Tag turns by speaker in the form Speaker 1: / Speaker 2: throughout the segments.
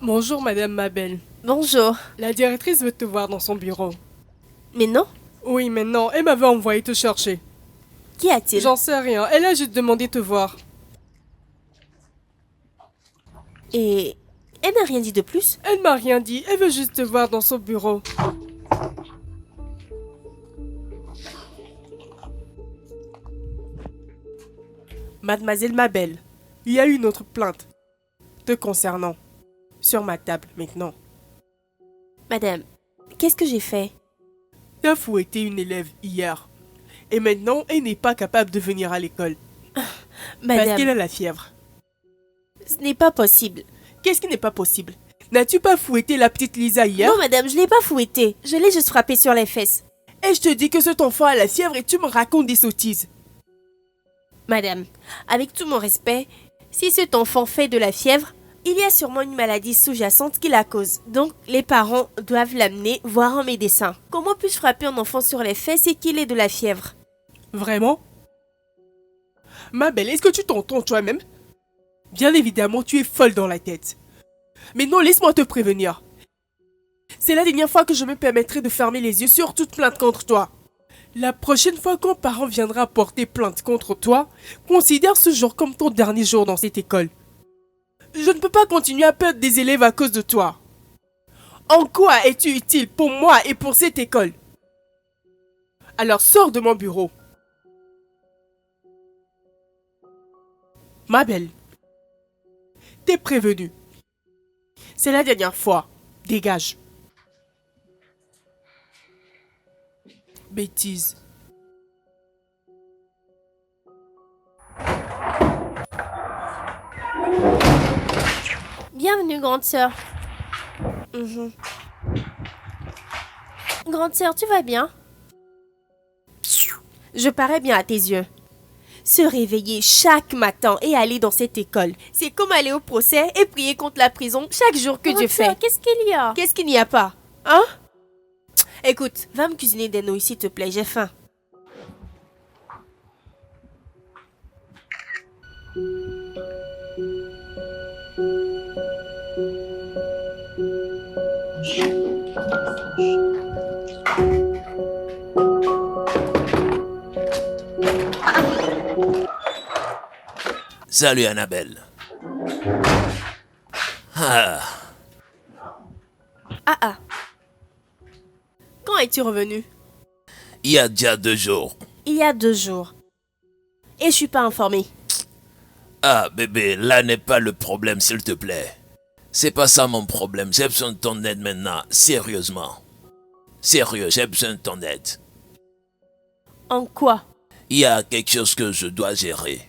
Speaker 1: Bonjour, Madame Mabel.
Speaker 2: Bonjour.
Speaker 1: La directrice veut te voir dans son bureau.
Speaker 2: Mais non,
Speaker 1: Oui, mais non, elle m'avait envoyé te chercher.
Speaker 2: qu'y a-t-il?
Speaker 1: J'en sais rien, elle a juste demandé te voir.
Speaker 2: Et elle n'a rien dit de plus?
Speaker 1: Elle m'a rien dit, elle veut juste te voir dans son bureau. Mademoiselle Mabel, il y a une autre plainte te concernant. Sur ma table maintenant.
Speaker 2: Madame, qu'est-ce que j'ai fait?
Speaker 1: Tu as fouetté une élève hier. Et maintenant, elle n'est pas capable de venir à l'école. Parce
Speaker 2: Madame,
Speaker 1: qu'elle a la fièvre.
Speaker 2: ce n'est pas possible.
Speaker 1: Qu'est-ce qui n'est pas possible? N'as-tu pas fouetté la petite Lisa hier?
Speaker 2: Non, madame, je l'ai pas fouettée. Je l'ai juste frappée sur les fesses.
Speaker 1: Et je te dis que cet enfant a la fièvre et tu me racontes des sottises.
Speaker 2: Madame, avec tout mon respect, si cet enfant fait de la fièvre, il y a sûrement une maladie sous-jacente qui la cause. Donc, les parents doivent l'amener voir un médecin. Comment puis-je frapper un enfant sur les fesses et qu'il ait de la fièvre?
Speaker 1: Vraiment? Ma belle, est-ce que tu t'entends toi-même? Bien évidemment, tu es folle dans la tête. Mais non, laisse-moi te prévenir. C'est la dernière fois que je me permettrai de fermer les yeux sur toute plainte contre toi. La prochaine fois qu'un parent viendra porter plainte contre toi, considère ce jour comme ton dernier jour dans cette école. Je ne peux pas continuer à perdre des élèves à cause de toi. En quoi es-tu utile pour moi et pour cette école? Alors sors de mon bureau. Ma belle, t'es prévenue. C'est la dernière fois. Dégage. Bêtise.
Speaker 2: Bienvenue, grande sœur. Grande sœur, tu vas bien? Je parais bien à tes yeux. Se réveiller chaque matin et aller dans cette école, c'est comme aller au procès et prier contre la prison chaque jour que Dieu fait. Qu'est-ce qu'il y a? Qu'est-ce qu'il n'y a pas? Hein? Écoute, va me cuisiner des nouilles s'il te plaît, j'ai faim.
Speaker 3: Salut Annabelle. Ah,
Speaker 2: Quand es-tu revenu?
Speaker 3: il y a déjà 2 jours.
Speaker 2: Il y a 2 jours. Et je suis pas informée.
Speaker 3: Ah bébé, là n'est pas le problème s'il te plaît. C'est pas ça mon problème, j'ai besoin de ton aide maintenant, sérieusement. Sérieux, j'ai besoin de ton aide.
Speaker 2: En quoi?
Speaker 3: Il y a quelque chose que je dois gérer.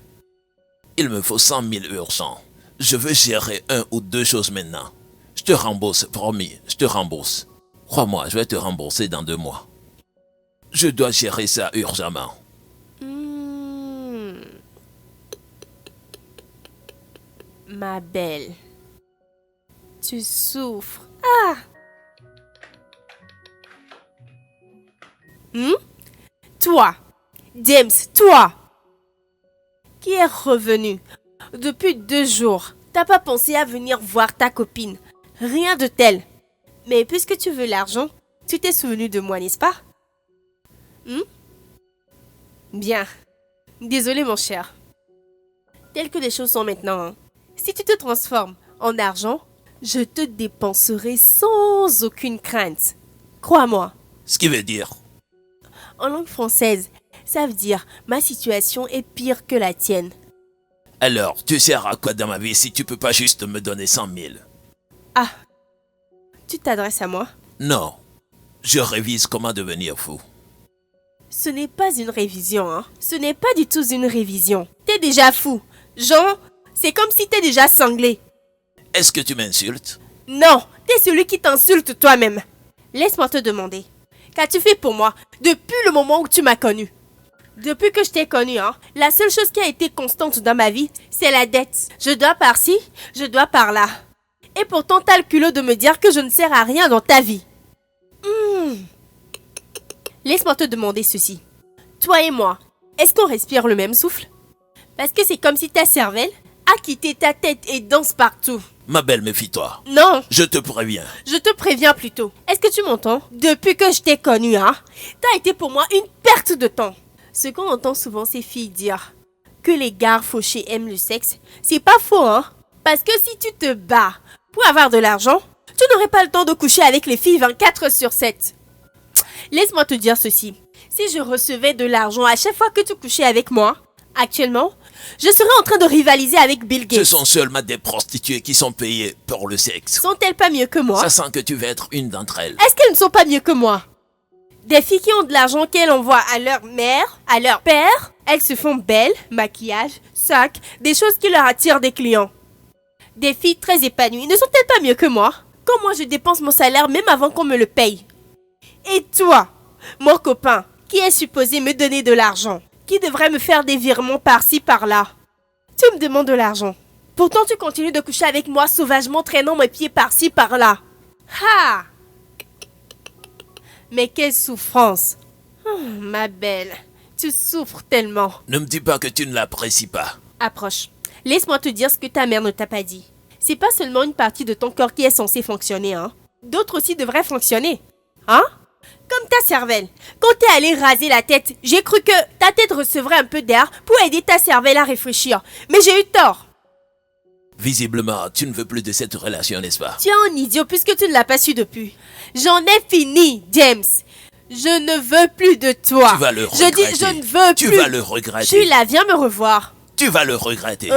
Speaker 3: Il me faut 100 000 urgents. Je veux gérer 1 ou 2 choses maintenant. Je te rembourse, promis, je te rembourse. Crois-moi, je vais te rembourser dans 2 mois. Je dois gérer ça urgemment.
Speaker 2: Ma belle. Tu souffres. Toi, James, toi, qui est revenu depuis 2 jours. T'as pas pensé à venir voir ta copine. Rien de tel. Mais puisque tu veux l'argent, tu t'es souvenu de moi, n'est-ce pas? Bien. Désolé, mon cher. Telles que les choses sont maintenant, hein. Si tu te transformes en argent, je te dépenserai sans aucune crainte. Crois-moi.
Speaker 3: Ce qui veut dire,
Speaker 2: En langue française, ça veut dire ma situation est pire que la tienne.
Speaker 3: alors tu sers à quoi dans ma vie si tu peux pas juste me donner 100 000?
Speaker 2: Ah, tu t'adresses à moi?
Speaker 3: Non, je révise comment devenir fou.
Speaker 2: Ce n'est pas une révision, hein. Ce n'est pas du tout une révision. T'es déjà fou. Jean, c'est comme si t'es déjà cinglé.
Speaker 3: Est-ce que tu m'insultes?
Speaker 2: Non, t'es celui qui t'insulte toi-même. Laisse-moi te demander. Qu'as-tu fait pour moi depuis le moment où tu m'as connu? Depuis que je t'ai connu, hein, la seule chose qui a été constante dans ma vie, c'est la dette. Je dois par-ci, je dois par-là. Et pourtant, t'as le culot de me dire que je ne sers à rien dans ta vie. Laisse-moi te demander ceci. Toi et moi, Est-ce qu'on respire le même souffle? Parce que c'est comme si ta cervelle a quitté ta tête et danse partout.
Speaker 3: Ma belle, méfie-toi.
Speaker 2: Non,
Speaker 3: Je te préviens.
Speaker 2: je te préviens plutôt. Est-ce que tu m'entends? Depuis que je t'ai connue, hein, t'as été pour moi une perte de temps. Ce qu'on entend souvent ces filles dire, que les gars fauchés aiment le sexe, c'est pas faux, hein. Parce que si tu te bats pour avoir de l'argent, tu n'aurais pas le temps de coucher avec les filles 24/7. Laisse-moi te dire ceci. Si je recevais de l'argent à chaque fois que tu couchais avec moi, actuellement, je serais en train de rivaliser avec Bill Gates.
Speaker 3: Ce sont seulement des prostituées qui sont payées pour le sexe.
Speaker 2: Sont-elles pas mieux que moi?
Speaker 3: Ça sent que tu veux être une d'entre elles.
Speaker 2: Est-ce qu'elles ne sont pas mieux que moi? Des filles qui ont de l'argent qu'elles envoient à leur mère, à leur père, elles se font belles, maquillage, sac, des choses qui leur attirent des clients. Des filles très épanouies ne sont-elles pas mieux que moi? Quand moi je dépense mon salaire même avant qu'on me le paye. Et toi, mon copain, qui est supposé me donner de l'argent, qui devrait me faire des virements par-ci par-là, tu me demandes de l'argent. Pourtant tu continues de coucher avec moi sauvagement traînant mes pieds par-ci par-là. Ha! Mais quelle souffrance! Oh, ma belle, tu souffres tellement.
Speaker 3: Ne me dis pas que tu ne l'apprécies pas.
Speaker 2: Approche. Laisse-moi te dire ce que ta mère ne t'a pas dit. C'est pas seulement une partie de ton corps qui est censée fonctionner, hein. D'autres aussi devraient fonctionner. Hein? Comme ta cervelle. Quand t'es allé raser la tête, j'ai cru que ta tête recevrait un peu d'air pour aider ta cervelle à réfléchir. Mais j'ai eu tort.
Speaker 3: Visiblement, tu ne veux plus de cette relation, n'est-ce pas?
Speaker 2: Tu es un idiot puisque tu ne l'as pas su depuis. J'en ai fini, James. Je ne veux plus de toi.
Speaker 3: Tu vas le regretter.
Speaker 2: Je dis, je ne veux
Speaker 3: Tu
Speaker 2: plus.
Speaker 3: vas le regretter.
Speaker 2: Je suis là, viens me revoir.
Speaker 3: Tu vas le regretter.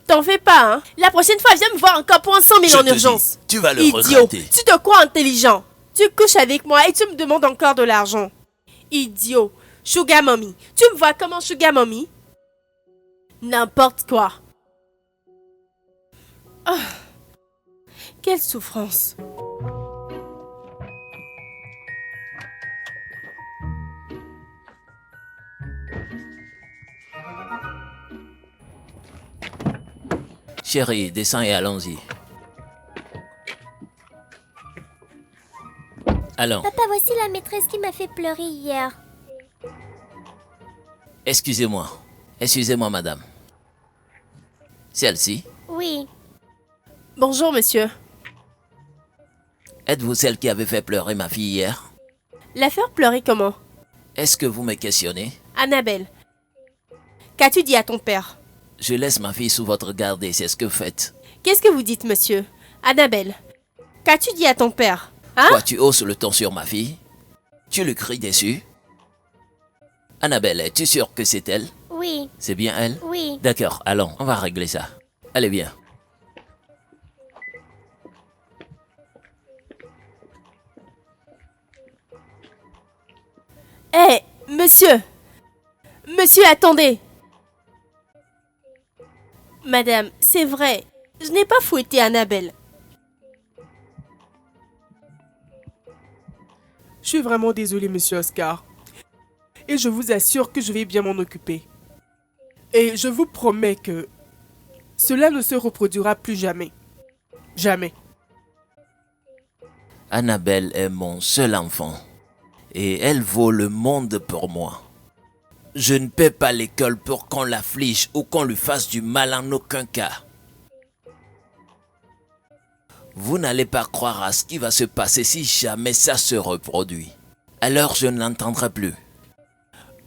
Speaker 2: T'en fais pas, hein. La prochaine fois, viens me voir encore pour un 100 000
Speaker 3: Je
Speaker 2: en
Speaker 3: te
Speaker 2: urgence.
Speaker 3: dis, tu vas le
Speaker 2: Idiot.
Speaker 3: regretter.
Speaker 2: Tu te crois intelligent. Tu couches avec moi et tu me demandes encore de l'argent. Idiot. Sugar mommy. Tu me vois comme un sugar mommy? N'importe quoi. Ah. Quelle souffrance.
Speaker 3: Chérie, descends et allons-y. Allons.
Speaker 4: Papa, voici la maîtresse qui m'a fait pleurer hier.
Speaker 3: Excusez-moi. Excusez-moi, madame. Celle-ci?
Speaker 4: Oui.
Speaker 2: Bonjour, monsieur.
Speaker 3: Êtes-vous celle qui avait fait pleurer ma fille hier?
Speaker 2: La faire pleurer comment?
Speaker 3: Est-ce que vous me questionnez?
Speaker 2: Annabelle. Qu'as-tu dit à ton père?
Speaker 3: Je laisse ma fille sous votre garde et c'est ce que vous faites.
Speaker 2: Qu'est-ce que vous dites, monsieur? Annabelle. Qu'as-tu dit à ton père? Hein?
Speaker 3: Quoi, tu hausses le ton sur ma fille? Tu lui cries dessus? Annabelle, es-tu sûre que c'est elle?
Speaker 4: Oui.
Speaker 3: C'est bien elle?
Speaker 4: Oui.
Speaker 3: D'accord, allons, on va régler ça. Allez, viens.
Speaker 2: Hé, monsieur! Monsieur, attendez! Madame, c'est vrai, je n'ai pas fouetté Annabelle.
Speaker 1: Je suis vraiment désolé, monsieur Oscar. Et je vous assure que je vais bien m'en occuper. Et je vous promets que cela ne se reproduira plus jamais. Jamais.
Speaker 3: Annabelle est mon seul enfant. Et elle vaut le monde pour moi. Je ne paie pas l'école pour qu'on l'afflige ou qu'on lui fasse du mal en aucun cas. Vous n'allez pas croire à ce qui va se passer si jamais ça se reproduit. Alors je ne l'entendrai plus.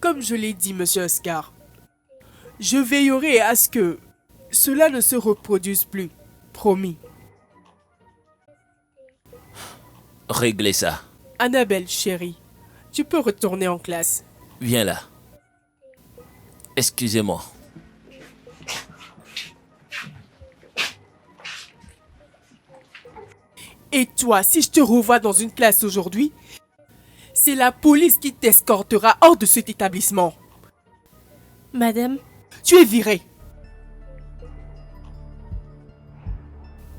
Speaker 1: Comme je l'ai dit, monsieur Oscar, je veillerai à ce que cela ne se reproduise plus. Promis.
Speaker 3: Réglez ça.
Speaker 1: Annabelle, chérie, tu peux retourner en classe.
Speaker 3: Viens là. Excusez-moi.
Speaker 1: Et toi, si je te revois dans une classe aujourd'hui, c'est la police qui t'escortera hors de cet établissement.
Speaker 2: Madame,
Speaker 1: Tu es viré.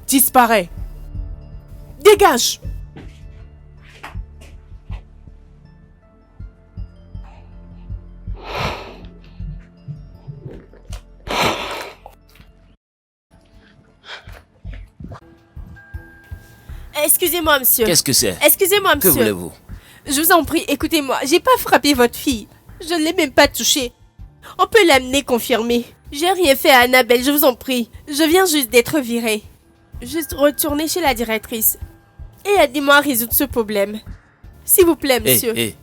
Speaker 1: Disparais. Dégage.
Speaker 2: excusez-moi, monsieur.
Speaker 3: Qu'est-ce que c'est?
Speaker 2: Excusez-moi,
Speaker 3: Que
Speaker 2: monsieur.
Speaker 3: voulez-vous?
Speaker 2: Je vous en prie, écoutez-moi, j'ai pas frappé votre fille. Je ne l'ai même pas touché. On peut l'amener confirmer. J'ai rien fait à Annabelle, je vous en prie. Je viens juste d'être virée. Juste retourner chez la directrice. Et aidez-moi à résoudre ce problème. S'il vous plaît, monsieur.
Speaker 3: Hé.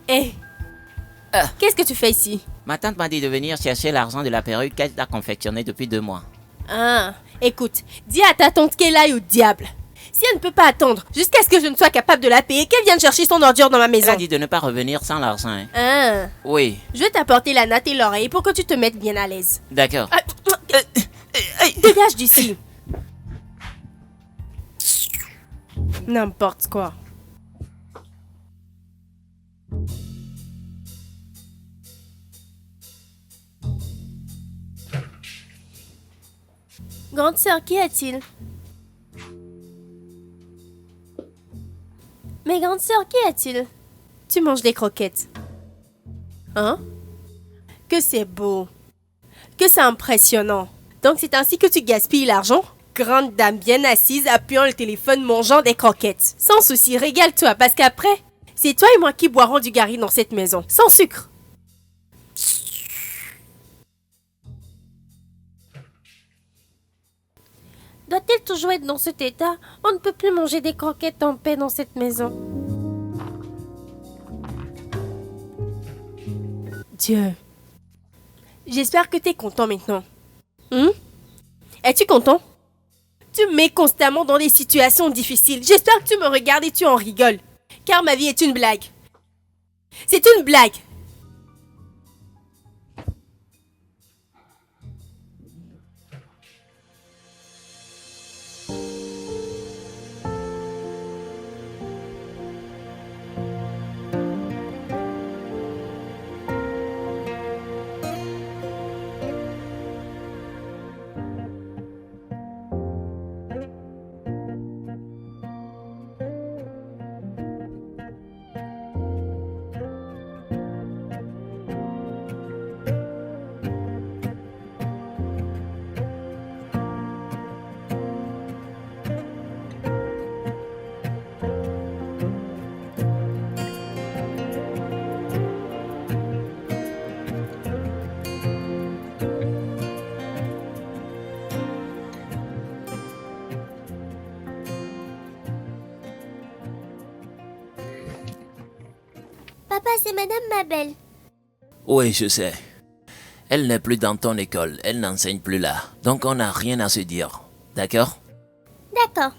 Speaker 2: Hé, qu'est-ce que tu fais ici?
Speaker 5: Ma tante m'a dit de venir chercher l'argent de la perruque qu'elle a confectionnée depuis 2 mois.
Speaker 2: Ah, écoute, dis à ta tante qu'elle aille au diable. Si elle ne peut pas attendre jusqu'à ce que je ne sois capable de la payer, qu'elle vienne chercher son ordure dans ma
Speaker 5: Elle
Speaker 2: maison.
Speaker 5: a dit de ne pas revenir sans l'argent. Hein.
Speaker 2: Ah,
Speaker 5: Oui,
Speaker 2: je vais t'apporter la natte et l'oreille pour que tu te mettes bien à l'aise.
Speaker 5: d'accord.
Speaker 2: Dégage d'ici. N'importe quoi. Grande sœur, qu'y a-t-il? Mais grande sœur, qu'y a-t-il? Tu manges des croquettes. Hein? Que c'est beau. Que c'est impressionnant. Donc c'est ainsi que tu gaspilles l'argent? Grande dame bien assise, appuyant le téléphone, mangeant des croquettes. Sans souci, régale-toi, parce qu'après, c'est toi et moi qui boirons du gari dans cette maison. Sans sucre. Doit-elle toujours être dans cet état? On ne peut plus manger des croquettes en paix dans cette maison. Dieu. J'espère que t'es content maintenant. Es-tu content? Tu me mets constamment dans des situations difficiles. J'espère que tu me regardes et tu en rigoles. Car ma vie est une blague. C'est une blague.
Speaker 4: Papa, c'est Madame Mabel.
Speaker 3: Oui, je sais. Elle n'est plus dans ton école, elle n'enseigne plus là. Donc on n'a rien à se dire. D'accord?
Speaker 4: D'accord.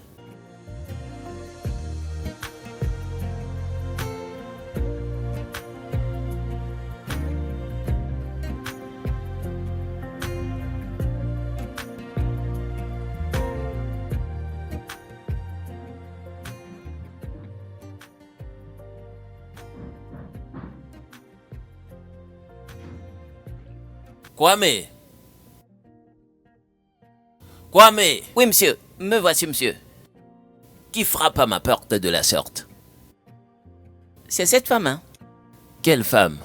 Speaker 3: Kwame! Kwame!
Speaker 5: Oui, monsieur. Me voici, monsieur.
Speaker 3: Qui frappe à ma porte de la sorte?
Speaker 5: C'est cette femme, hein?
Speaker 3: Quelle femme?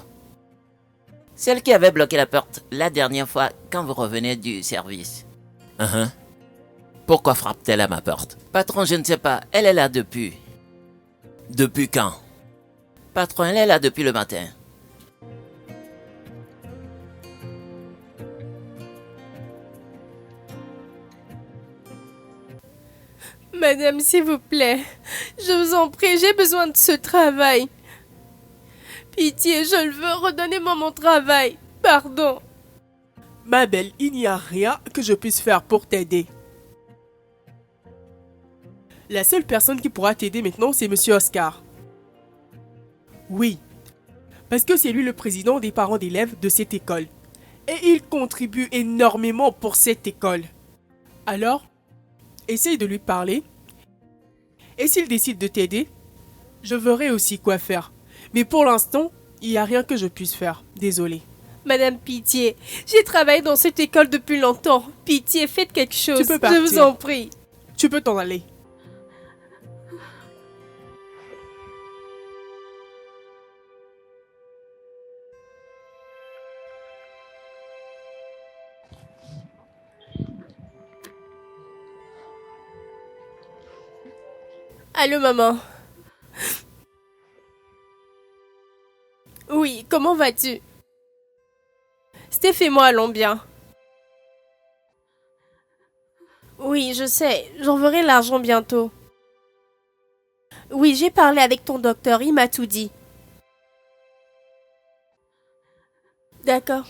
Speaker 5: Celle qui avait bloqué la porte la dernière fois quand vous revenez du service.
Speaker 3: Pourquoi frappe-t-elle à ma porte?
Speaker 5: Patron, je ne sais pas. Elle est là depuis.
Speaker 3: Depuis quand?
Speaker 5: Patron, elle est là depuis le matin.
Speaker 2: Madame, s'il vous plaît, je vous en prie, j'ai besoin de ce travail. Pitié, je le veux, redonnez-moi mon travail. Pardon.
Speaker 1: Ma belle, il n'y a rien que je puisse faire pour t'aider. La seule personne qui pourra t'aider maintenant, c'est Monsieur Oscar. Oui, parce que c'est lui le président des parents d'élèves de cette école. Et il contribue énormément pour cette école. Alors, essaye de lui parler. Et s'il décide de t'aider, je verrai aussi quoi faire. Mais pour l'instant, il n'y a rien que je puisse faire. Désolé.
Speaker 2: Madame, pitié. J'ai travaillé dans cette école depuis longtemps. Pitié, faites quelque chose.
Speaker 1: Tu peux
Speaker 2: Je
Speaker 1: partir.
Speaker 2: vous en prie.
Speaker 1: Tu peux t'en aller.
Speaker 2: Allô, maman. Oui, comment vas-tu? Steph et moi allons bien. Oui, je sais. J'enverrai l'argent bientôt. Oui, j'ai parlé avec ton docteur. Il m'a tout dit. D'accord.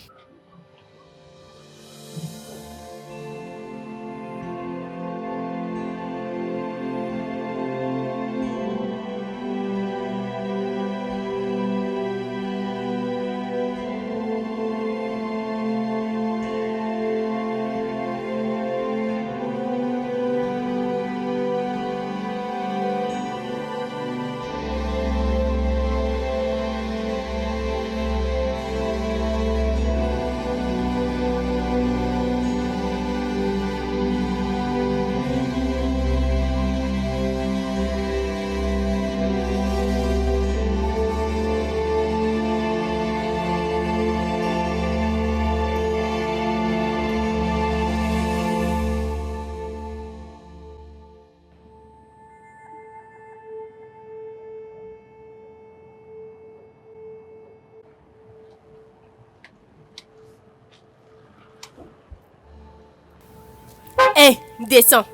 Speaker 2: Hé, descends.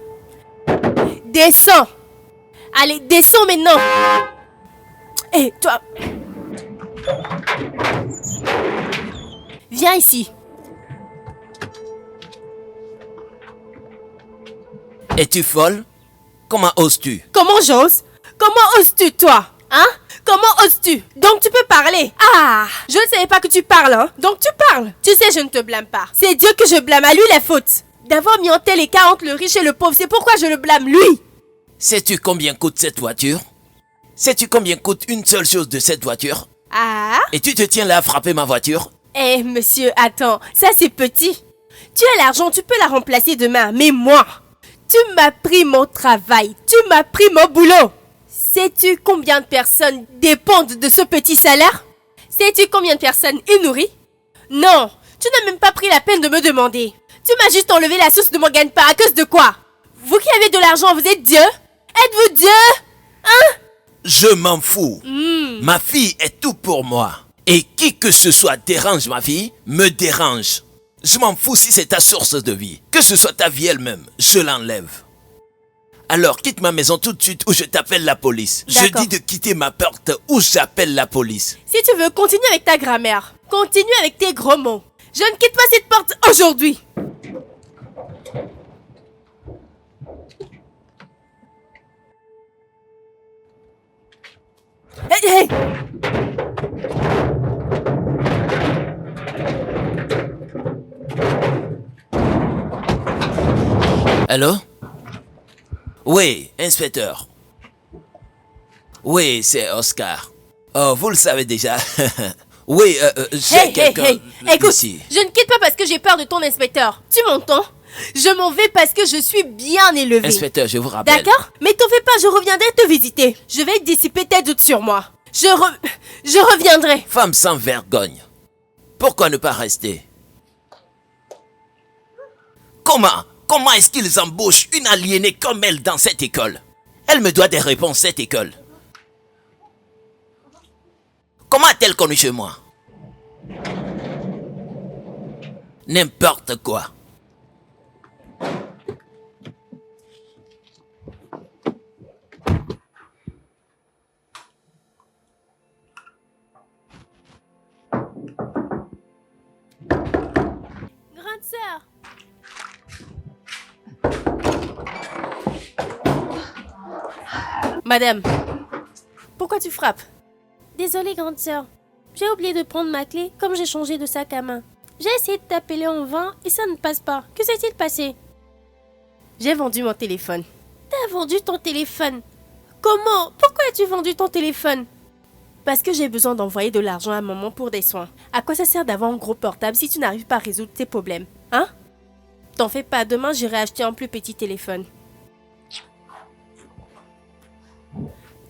Speaker 2: Descends. Allez, descends maintenant. Hé, toi. Viens ici.
Speaker 3: Es-tu folle? Comment oses-tu?
Speaker 2: Comment j'ose? Comment oses-tu, toi? Hein? Comment oses-tu? Donc tu peux parler. Ah, je ne savais pas que tu parles, hein? Donc tu parles. Tu sais, je ne te blâme pas. C'est Dieu que je blâme, à lui la faute. D'avoir mis en tel écart entre le riche et le pauvre, c'est pourquoi je le blâme, lui.
Speaker 3: Sais-tu combien coûte cette voiture? Sais-tu combien coûte une seule chose de cette voiture?
Speaker 2: Ah?
Speaker 3: Et tu te tiens là à frapper ma voiture?
Speaker 2: Eh, monsieur, attends, ça c'est petit. Tu as l'argent, tu peux la remplacer demain, mais moi, tu m'as pris mon travail, tu m'as pris mon boulot. Sais-tu combien de personnes dépendent de ce petit salaire? Sais-tu combien de personnes il nourrit? Non, tu n'as même pas pris la peine de me demander. Tu m'as juste enlevé la source de mon gagne-pain à cause de quoi? Vous qui avez de l'argent, vous êtes Dieu? Êtes-vous Dieu? Hein?
Speaker 3: Je m'en fous. Ma fille est tout pour moi. Et qui que ce soit dérange ma fille, me dérange. Je m'en fous si c'est ta source de vie. Que ce soit ta vie elle-même, je l'enlève. Alors quitte ma maison tout de suite ou je t'appelle la police. Je
Speaker 2: D'accord.
Speaker 3: dis de quitter ma porte ou j'appelle la police.
Speaker 2: Si tu veux, continue avec ta grammaire. Continue avec tes gros mots. Je ne quitte pas cette porte aujourd'hui. Hey, hey!
Speaker 3: Allô? Oui, inspecteur. Oui, c'est Oscar. Oh, vous le savez déjà. Oui, j'ai
Speaker 2: Hey, hey,
Speaker 3: quelqu'un
Speaker 2: hey! Écoute,
Speaker 3: ici.
Speaker 2: je ne quitte pas parce que j'ai peur de ton inspecteur. Tu m'entends? Je m'en vais parce que je suis bien élevée.
Speaker 3: Inspecteur, je vous rappelle.
Speaker 2: D'accord? Mais t'en fais pas, je reviendrai te visiter. Je vais dissiper tes doutes sur moi. Je reviendrai.
Speaker 3: Femme sans vergogne. Pourquoi ne pas rester? Comment est-ce qu'ils embauchent une aliénée comme elle dans cette école? Elle me doit des réponses, cette école. Comment a-t-elle connu chez moi? N'importe quoi.
Speaker 2: Grande sœur. Madame, pourquoi tu frappes? Désolée, grande sœur. J'ai oublié de prendre ma clé comme j'ai changé de sac à main. J'ai essayé de t'appeler en vain et ça ne passe pas. Que s'est-il passé? J'ai vendu mon téléphone. T'as vendu ton téléphone? Comment? Pourquoi as-tu vendu ton téléphone? Parce que j'ai besoin d'envoyer de l'argent à maman pour des soins. À quoi ça sert d'avoir un gros portable si tu n'arrives pas à résoudre tes problèmes? Hein? T'en fais pas, demain j'irai acheter un plus petit téléphone.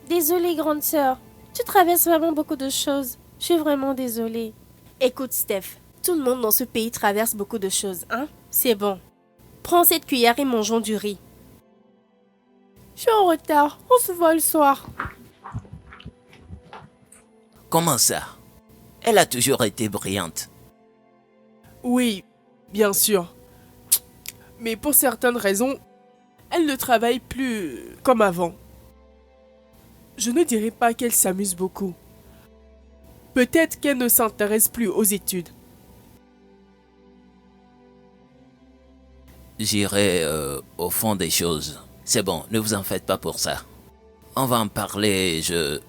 Speaker 2: Désolée, grande sœur. Tu traverses vraiment beaucoup de choses. Je suis vraiment désolée. Écoute, Steph, tout le monde dans ce pays traverse beaucoup de choses, hein? C'est bon. Prends cette cuillère et mangeons du riz. Je suis en retard. On se voit le soir.
Speaker 5: Comment ça? Elle a toujours été brillante.
Speaker 1: Oui, bien sûr. Mais pour certaines raisons, elle ne travaille plus comme avant. Je ne dirais pas qu'elle s'amuse beaucoup. Peut-être qu'elle ne s'intéresse plus aux études.
Speaker 5: J'irai au fond des choses. C'est bon, ne vous en faites pas pour ça. On va en parler et je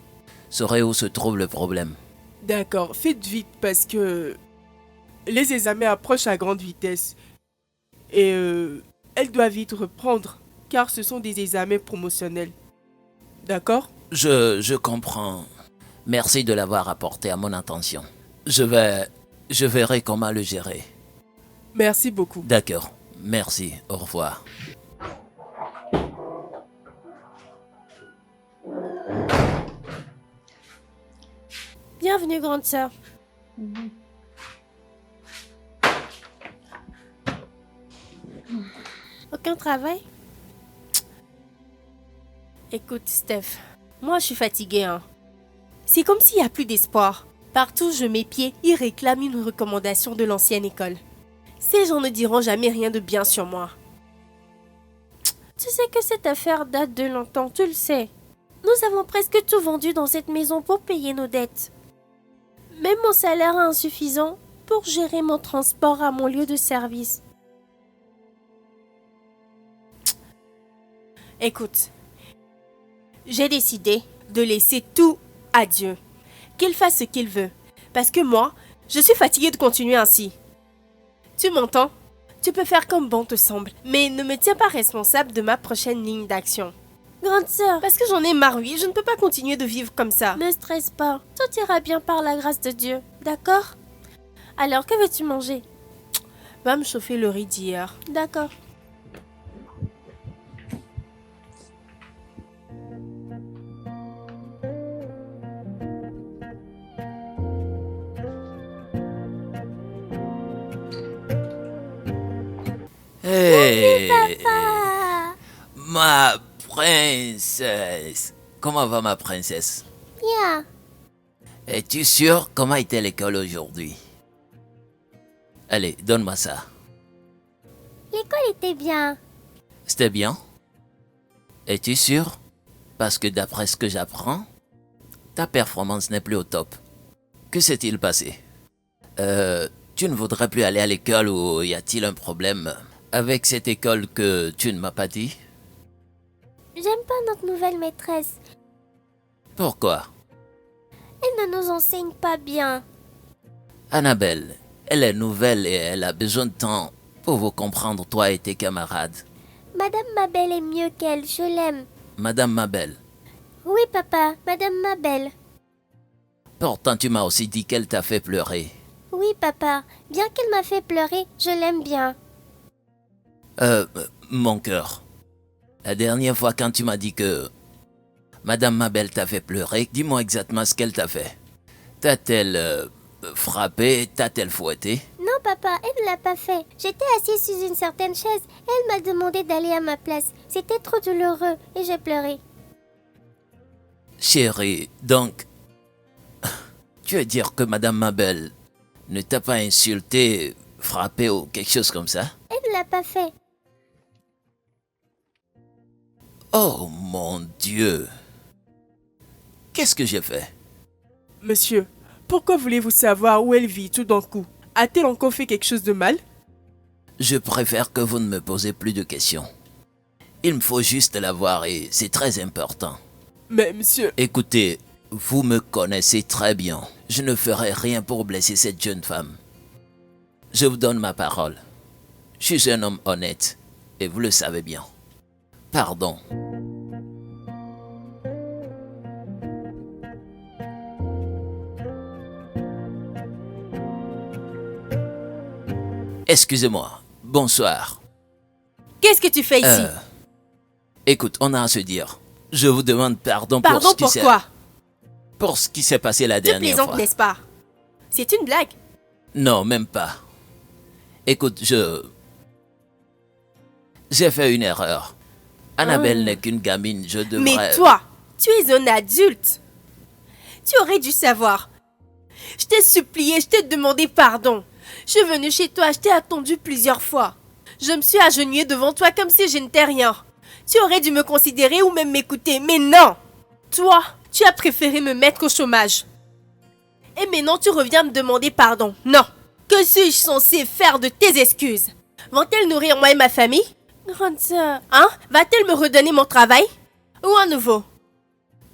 Speaker 5: saurai où se trouve le problème.
Speaker 1: D'accord, faites vite parce que les examens approchent à grande vitesse. Et elle doit vite reprendre car ce sont des examens promotionnels. D'accord?
Speaker 5: Je comprends. Merci de l'avoir apporté à mon attention. Je verrai comment le gérer.
Speaker 1: Merci beaucoup.
Speaker 5: D'accord. Merci. Au revoir.
Speaker 2: Bienvenue, grande sœur. Aucun travail? Écoute, Steph, moi je suis fatiguée, hein. C'est comme s'il n'y a plus d'espoir. Partout où je mets pied, ils réclament une recommandation de l'ancienne école. Ces gens ne diront jamais rien de bien sur moi. Tu sais que cette affaire date de longtemps, tu le sais. Nous avons presque tout vendu dans cette maison pour payer nos dettes. Même mon salaire est insuffisant pour gérer mon transport à mon lieu de service. Écoute, j'ai décidé de laisser tout à Dieu. Qu'il fasse ce qu'il veut. Parce que moi, je suis fatiguée de continuer ainsi. Tu m'entends? Tu peux faire comme bon te semble, mais ne me tiens pas responsable de ma prochaine ligne d'action. Grande sœur, parce que j'en ai marre, oui, je ne peux pas continuer de vivre comme ça. Ne stresse pas, tout ira bien par la grâce de Dieu, d'accord? Alors, que veux-tu manger? Va me chauffer le riz d'hier. D'accord.
Speaker 5: Hey,
Speaker 4: Ah,
Speaker 5: ma princesse. Comment va ma princesse?
Speaker 4: bien.
Speaker 5: Es-tu sûre comment était l'école aujourd'hui? Allez, donne-moi ça.
Speaker 4: L'école était bien.
Speaker 5: C'était bien? Es-tu sûre? Parce que d'après ce que j'apprends, ta performance n'est plus au top. Que s'est-il passé? Tu ne voudrais plus aller à l'école ou y a-t-il un problème avec cette école que tu ne m'as pas dit?
Speaker 4: J'aime pas notre nouvelle maîtresse.
Speaker 5: Pourquoi?
Speaker 4: Elle ne nous enseigne pas bien.
Speaker 5: Annabelle, elle est nouvelle et elle a besoin de temps pour vous comprendre, toi et tes camarades.
Speaker 4: Madame Mabel est mieux qu'elle, je l'aime.
Speaker 5: Madame Mabel,
Speaker 4: Oui, papa, Madame Mabel.
Speaker 5: pourtant tu m'as aussi dit qu'elle t'a fait pleurer.
Speaker 4: Oui, papa, bien qu'elle m'a fait pleurer, je l'aime bien.
Speaker 5: Mon cœur. La dernière fois quand tu m'as dit que Madame Mabel t'a fait pleurer, dis-moi exactement ce qu'elle t'a fait. T'a-t-elle frappé? T'a-t-elle fouetté?
Speaker 4: Non, papa, elle ne l'a pas fait. J'étais assise sur une certaine chaise et elle m'a demandé d'aller à ma place. C'était trop douloureux et j'ai pleuré.
Speaker 5: Chérie, donc, tu veux dire que Madame Mabel ne t'a pas insulté, frappé ou quelque chose comme ça?
Speaker 4: Elle ne l'a pas fait.
Speaker 5: Oh mon Dieu! Qu'est-ce que j'ai fait?
Speaker 1: Monsieur, pourquoi voulez-vous savoir où elle vit tout d'un coup? A-t-elle encore fait quelque chose de mal?
Speaker 5: Je préfère que vous ne me posez plus de questions. Il me faut juste la voir et c'est très important.
Speaker 1: Mais monsieur...
Speaker 5: Écoutez, vous me connaissez très bien. Je ne ferai rien pour blesser cette jeune femme. Je vous donne ma parole. Je suis un homme honnête et vous le savez bien. Pardon. Excusez-moi. Bonsoir.
Speaker 2: Qu'est-ce que tu fais ici?
Speaker 5: Écoute, on a à se dire. Je vous demande pardon,
Speaker 2: Pardon, pourquoi?
Speaker 5: Pour ce qui s'est passé la
Speaker 2: Tu
Speaker 5: dernière
Speaker 2: plaisantes,
Speaker 5: fois.
Speaker 2: n'est-ce pas? C'est une blague.
Speaker 5: Non, même pas. Écoute, j'ai fait une erreur. Annabelle n'est qu'une gamine, je devrais...
Speaker 2: Mais toi, tu es un adulte. Tu aurais dû savoir. Je t'ai supplié, je t'ai demandé pardon. Je suis venue chez toi, je t'ai attendu plusieurs fois. Je me suis agenouillée devant toi comme si je n'étais rien. Tu aurais dû me considérer ou même m'écouter, mais non. Toi, tu as préféré me mettre au chômage. Et maintenant tu reviens me demander pardon. Non. Que suis-je censée faire de tes excuses? Vont-elles nourrir moi et ma famille?
Speaker 4: Grande sœur,
Speaker 2: Hein? Va-t-elle me redonner mon travail? Ou un nouveau?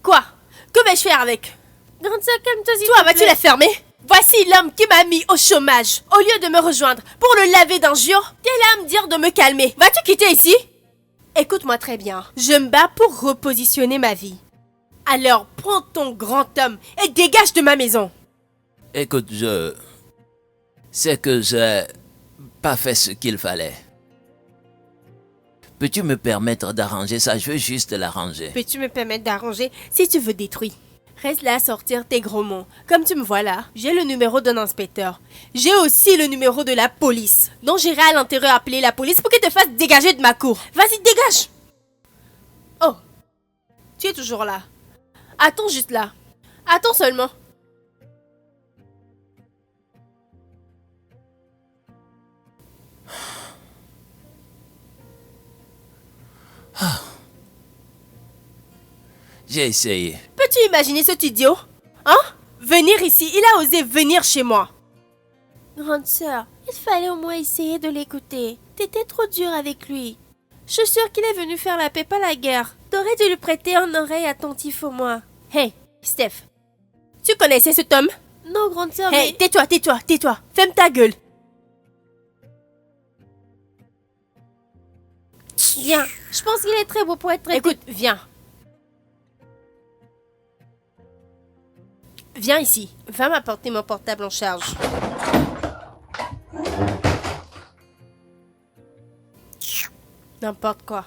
Speaker 2: Quoi? Que vais-je faire avec?
Speaker 4: grande sœur, calme-toi s'il
Speaker 2: Toi,
Speaker 4: te
Speaker 2: vas-tu
Speaker 4: plaît.
Speaker 2: la fermer? Voici l'homme qui m'a mis au chômage. Au lieu de me rejoindre pour le laver d'injures, t'es là à me dire de me calmer. Vas-tu quitter ici? Écoute-moi très bien. Je me bats pour repositionner ma vie. Alors, prends ton grand homme et dégage de ma maison.
Speaker 5: Écoute, c'est que j'ai pas fait ce qu'il fallait. Peux-tu me permettre d'arranger ça? Je veux juste l'arranger.
Speaker 2: Peux-tu me permettre d'arranger si tu veux détruire? Reste là à sortir tes gros mots. Comme tu me vois là, j'ai le numéro d'un inspecteur. J'ai aussi le numéro de la police. Donc j'irai à l'intérieur appeler la police pour qu'ils te fassent dégager de ma cour. Vas-y, dégage! Oh, tu es toujours là. Attends juste là. Attends seulement.
Speaker 5: J'ai essayé.
Speaker 2: Peux-tu imaginer cet idiot? Hein? Venir ici, il a osé venir chez moi.
Speaker 4: Grande sœur, il fallait au moins essayer de l'écouter. T'étais trop dure avec lui. Je suis sûre qu'il est venu faire la paix, pas la guerre. T'aurais dû lui prêter une oreille attentive au moins.
Speaker 2: Hey, Steph. Tu connaissais cet homme?
Speaker 4: Non, grande sœur,
Speaker 2: Hey,
Speaker 4: mais...
Speaker 2: tais-toi, tais-toi, tais-toi. Ferme ta gueule.
Speaker 4: Viens, je pense qu'il est très beau pour être traité.
Speaker 2: Écoute, viens. Viens ici. Va m'apporter mon portable en charge. N'importe quoi.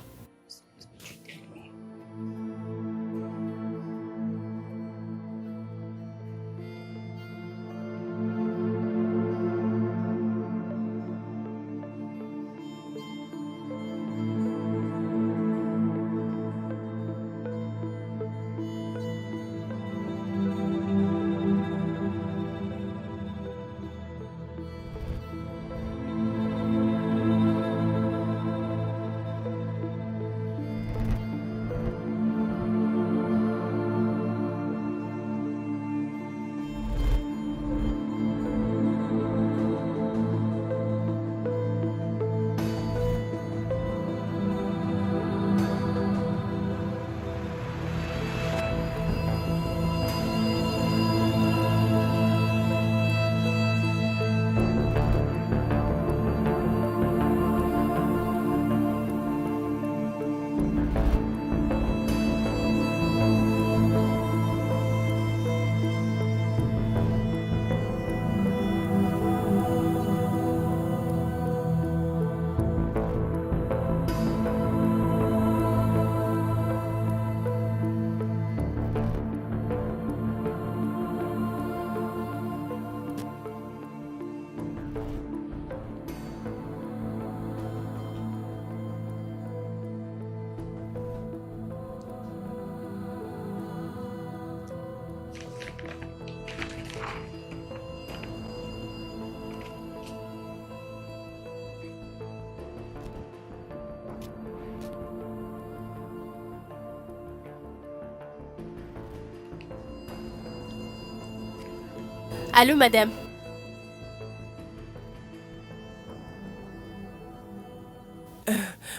Speaker 2: Allô, madame.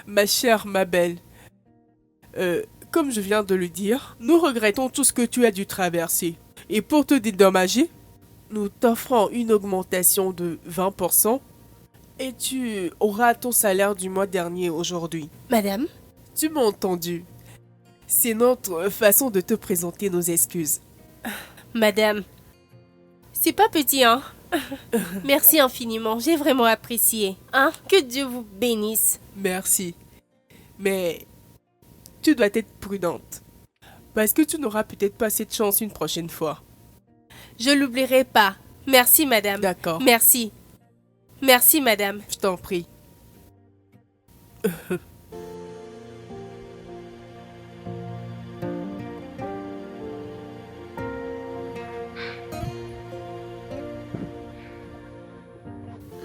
Speaker 1: Ma chère, ma belle. Comme je viens de le dire, nous regrettons tout ce que tu as dû traverser. Et pour te dédommager, nous t'offrons une augmentation de 20% et tu auras ton salaire du mois dernier aujourd'hui.
Speaker 2: Madame?
Speaker 1: Tu m'as entendu. C'est notre façon de te présenter nos excuses.
Speaker 2: Madame. C'est pas petit, hein? Merci infiniment, j'ai vraiment apprécié. Hein? Que Dieu vous bénisse.
Speaker 1: Merci. Mais tu dois être prudente. Parce que tu n'auras peut-être pas cette chance une prochaine fois.
Speaker 2: Je l'oublierai pas. Merci, madame.
Speaker 1: D'accord.
Speaker 2: Merci. Merci, madame.
Speaker 1: Je t'en prie.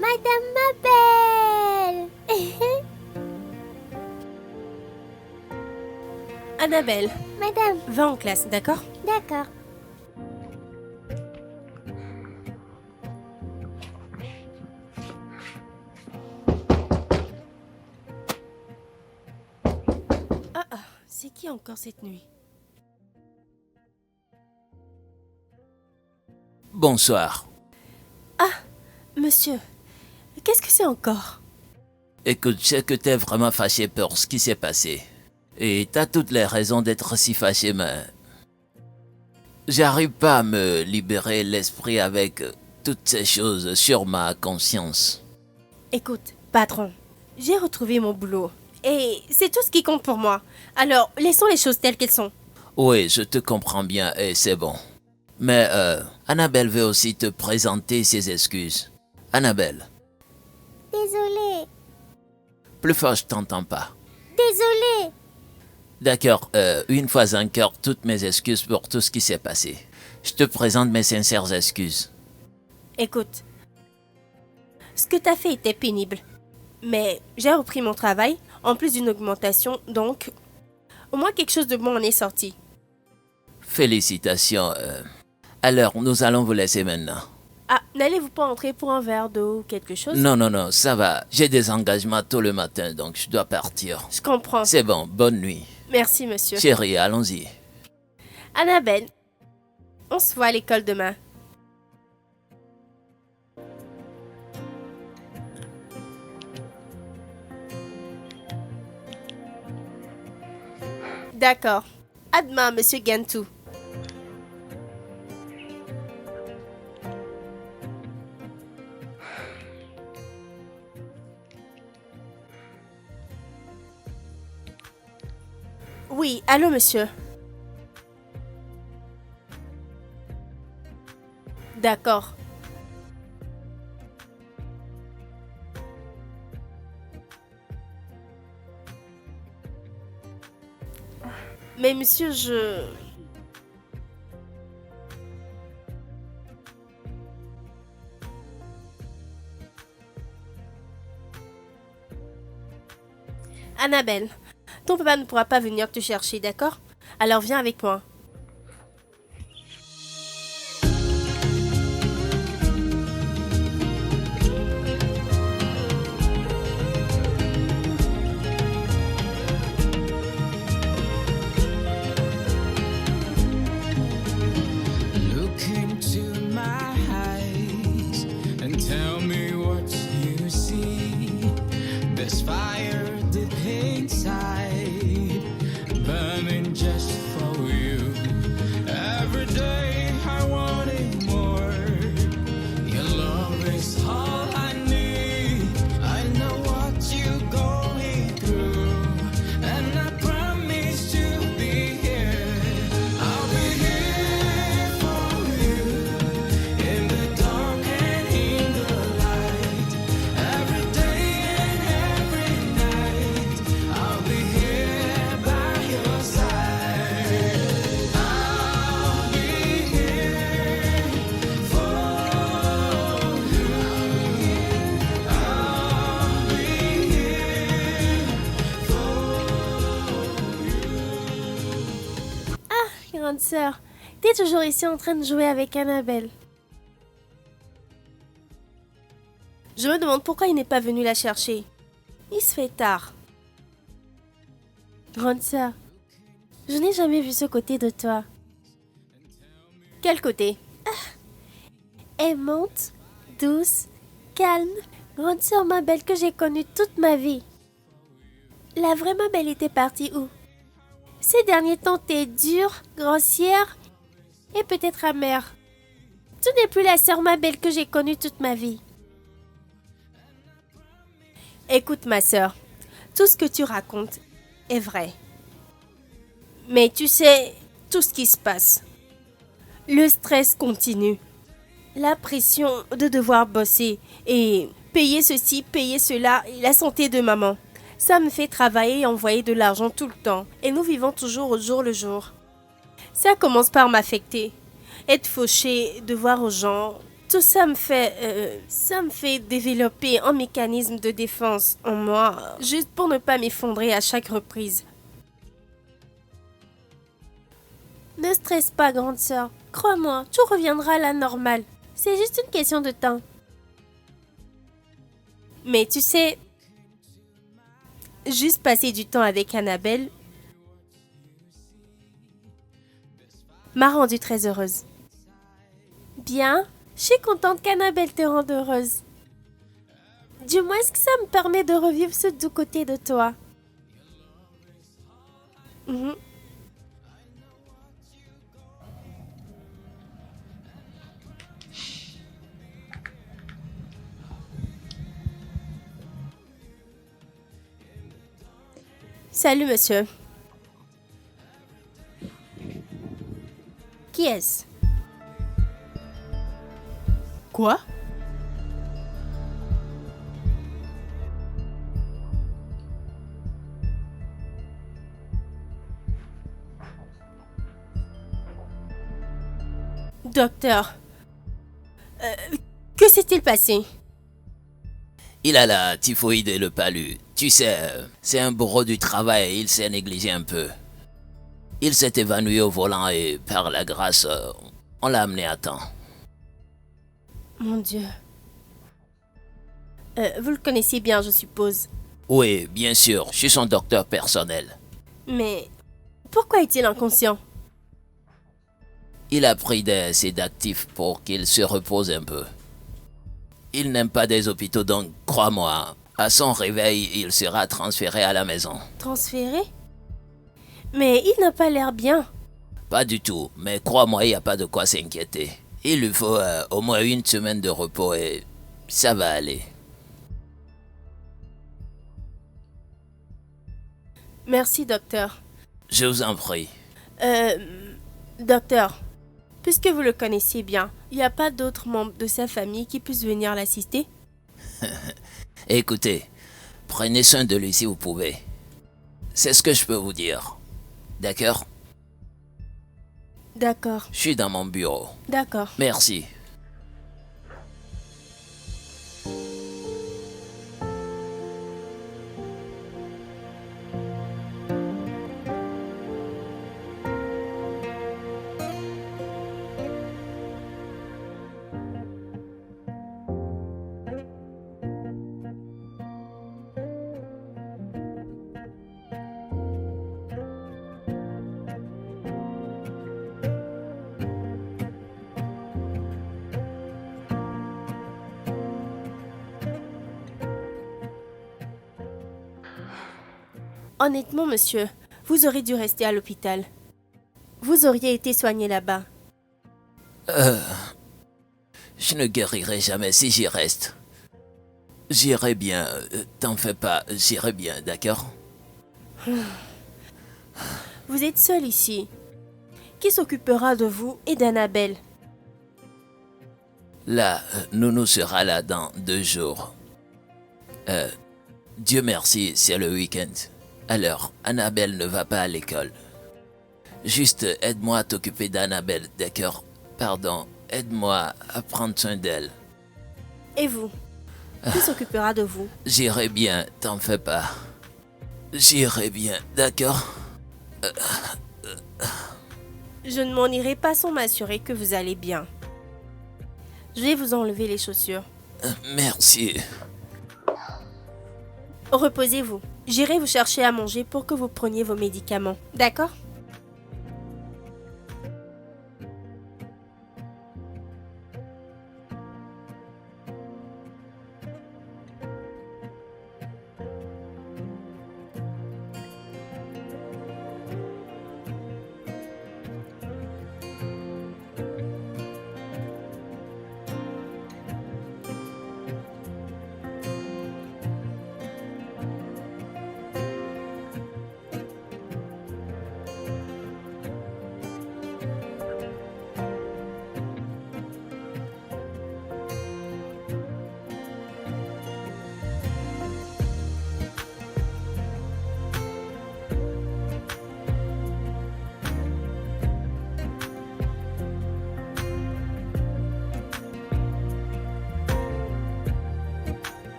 Speaker 4: Madame Mabel.
Speaker 2: Annabelle,
Speaker 4: Madame,
Speaker 2: va en classe, d'accord?
Speaker 4: d'accord.
Speaker 2: C'est qui encore cette nuit?
Speaker 5: Bonsoir.
Speaker 2: Monsieur, qu'est-ce que c'est encore?
Speaker 5: Écoute, je sais que t'es vraiment fâché pour ce qui s'est passé. Et t'as toutes les raisons d'être si fâché, mais... J'arrive pas à me libérer l'esprit avec toutes ces choses sur ma conscience.
Speaker 2: Écoute, patron, j'ai retrouvé mon boulot. Et c'est tout ce qui compte pour moi. Alors, laissons les choses telles qu'elles sont.
Speaker 5: Oui, je te comprends bien et c'est bon. Mais Annabelle veut aussi te présenter ses excuses. Annabelle,
Speaker 4: Désolée.
Speaker 5: plus fort, je t'entends pas.
Speaker 4: Désolée.
Speaker 5: D'accord, une fois encore, toutes mes excuses pour tout ce qui s'est passé. Je te présente mes sincères excuses.
Speaker 2: Écoute, ce que t'as fait était pénible. Mais j'ai repris mon travail, en plus d'une augmentation, donc au moins quelque chose de bon en est sorti.
Speaker 5: Félicitations. Alors, nous allons vous laisser maintenant.
Speaker 2: Ah, n'allez-vous pas entrer pour un verre d'eau ou quelque chose?
Speaker 5: Non, ça va. J'ai des engagements tôt le matin, donc je dois partir.
Speaker 2: Je comprends.
Speaker 5: C'est bon, bonne nuit.
Speaker 2: Merci, monsieur.
Speaker 5: Chérie, allons-y.
Speaker 2: Annabelle, on se voit à l'école demain. D'accord. À demain, monsieur Gantou. Oui, allô, monsieur. D'accord. Mais monsieur, je... Annabelle, ton papa ne pourra pas venir te chercher, d'accord? Alors viens avec moi.
Speaker 6: Look into my eyes and tell me what you see. There's fire deep inside, burning just for you. Every day I want it more. Your love is all I need. I know what you're going through, and I promise to be here. I'll be here for you in the dark and in the light. Every day and every night, I'll be here by your side. I'll be here for you. I'll be here
Speaker 4: Grande sœur, t'es toujours ici en train de jouer avec Annabelle.
Speaker 2: Je me demande pourquoi il n'est pas venu la chercher. Il se fait tard.
Speaker 4: Grande sœur, je n'ai jamais vu ce côté de toi.
Speaker 2: Quel côté?
Speaker 4: Aimante, douce, calme. Grande sœur Mabel que j'ai connue toute ma vie. La vraie Mabel était partie où? Ces derniers temps, t'es dure, grossière et peut-être amère. Tu n'es plus la sœur Mabel que j'ai connue toute ma vie.
Speaker 2: Écoute, ma sœur, tout ce que tu racontes est vrai. Mais tu sais, tout ce qui se passe, le stress continue, la pression de devoir bosser et payer ceci, payer cela et la santé de maman. Ça me fait travailler et envoyer de l'argent tout le temps et nous vivons toujours au jour le jour. Ça commence par m'affecter. Être fauché, devoir aux gens, tout ça me fait développer un mécanisme de défense en moi, juste pour ne pas m'effondrer à chaque reprise.
Speaker 4: Ne stresse pas, grande sœur. Crois-moi, tout reviendra à la normale. C'est juste une question de temps.
Speaker 2: Mais tu sais, juste passer du temps avec Annabelle m'a rendue très heureuse.
Speaker 4: Bien, je suis contente qu'Annabelle te rende heureuse. Du moins, est-ce que ça me permet de revivre ce doux côté de toi?
Speaker 2: Mhm. Salut, monsieur. Qui est-ce?
Speaker 1: Quoi?
Speaker 2: Docteur, que s'est-il passé?
Speaker 5: Il a la typhoïde et le palu. Tu sais, c'est un bourreau du travail et il s'est négligé un peu. Il s'est évanoui au volant et par la grâce, on l'a amené à temps.
Speaker 2: Mon Dieu. Vous le connaissiez bien, je suppose.
Speaker 5: Oui, bien sûr, je suis son docteur personnel.
Speaker 2: Mais pourquoi est-il inconscient?
Speaker 5: Il a pris des sédatifs pour qu'il se repose un peu. Il n'aime pas des hôpitaux, donc crois-moi, à son réveil, il sera transféré à la maison.
Speaker 2: Transféré? Mais il n'a pas l'air bien.
Speaker 5: Pas du tout, mais crois-moi, il n'y a pas de quoi s'inquiéter. Il lui faut au moins 1 semaine de repos et ça va aller.
Speaker 2: Merci, docteur.
Speaker 5: Je vous en prie.
Speaker 2: Docteur, puisque vous le connaissiez bien, il n'y a pas d'autres membres de sa famille qui puissent venir l'assister?
Speaker 5: Écoutez, prenez soin de lui si vous pouvez. C'est ce que je peux vous dire. D'accord?
Speaker 2: D'accord,
Speaker 5: Je suis dans mon bureau.
Speaker 2: d'accord.
Speaker 5: Merci.
Speaker 2: Honnêtement, monsieur, vous auriez dû rester à l'hôpital. Vous auriez été soigné là-bas.
Speaker 5: Je ne guérirai jamais si j'y reste. J'irai bien, t'en fais pas, j'irai bien, d'accord?
Speaker 2: Vous êtes seul ici. Qui s'occupera de vous et d'Annabelle?
Speaker 5: Là, Nounou sera là dans 2 jours. Dieu merci, c'est le week-end. Alors, Annabelle ne va pas à l'école. Juste aide-moi à t'occuper d'Annabelle, d'accord? Pardon, aide-moi à prendre soin d'elle.
Speaker 2: Et vous? Qui s'occupera de vous?
Speaker 5: J'irai bien, t'en fais pas. J'irai bien, d'accord?
Speaker 2: Je ne m'en irai pas sans m'assurer que vous allez bien. Je vais vous enlever les chaussures.
Speaker 5: Merci.
Speaker 2: Reposez-vous. J'irai vous chercher à manger pour que vous preniez vos médicaments. D'accord?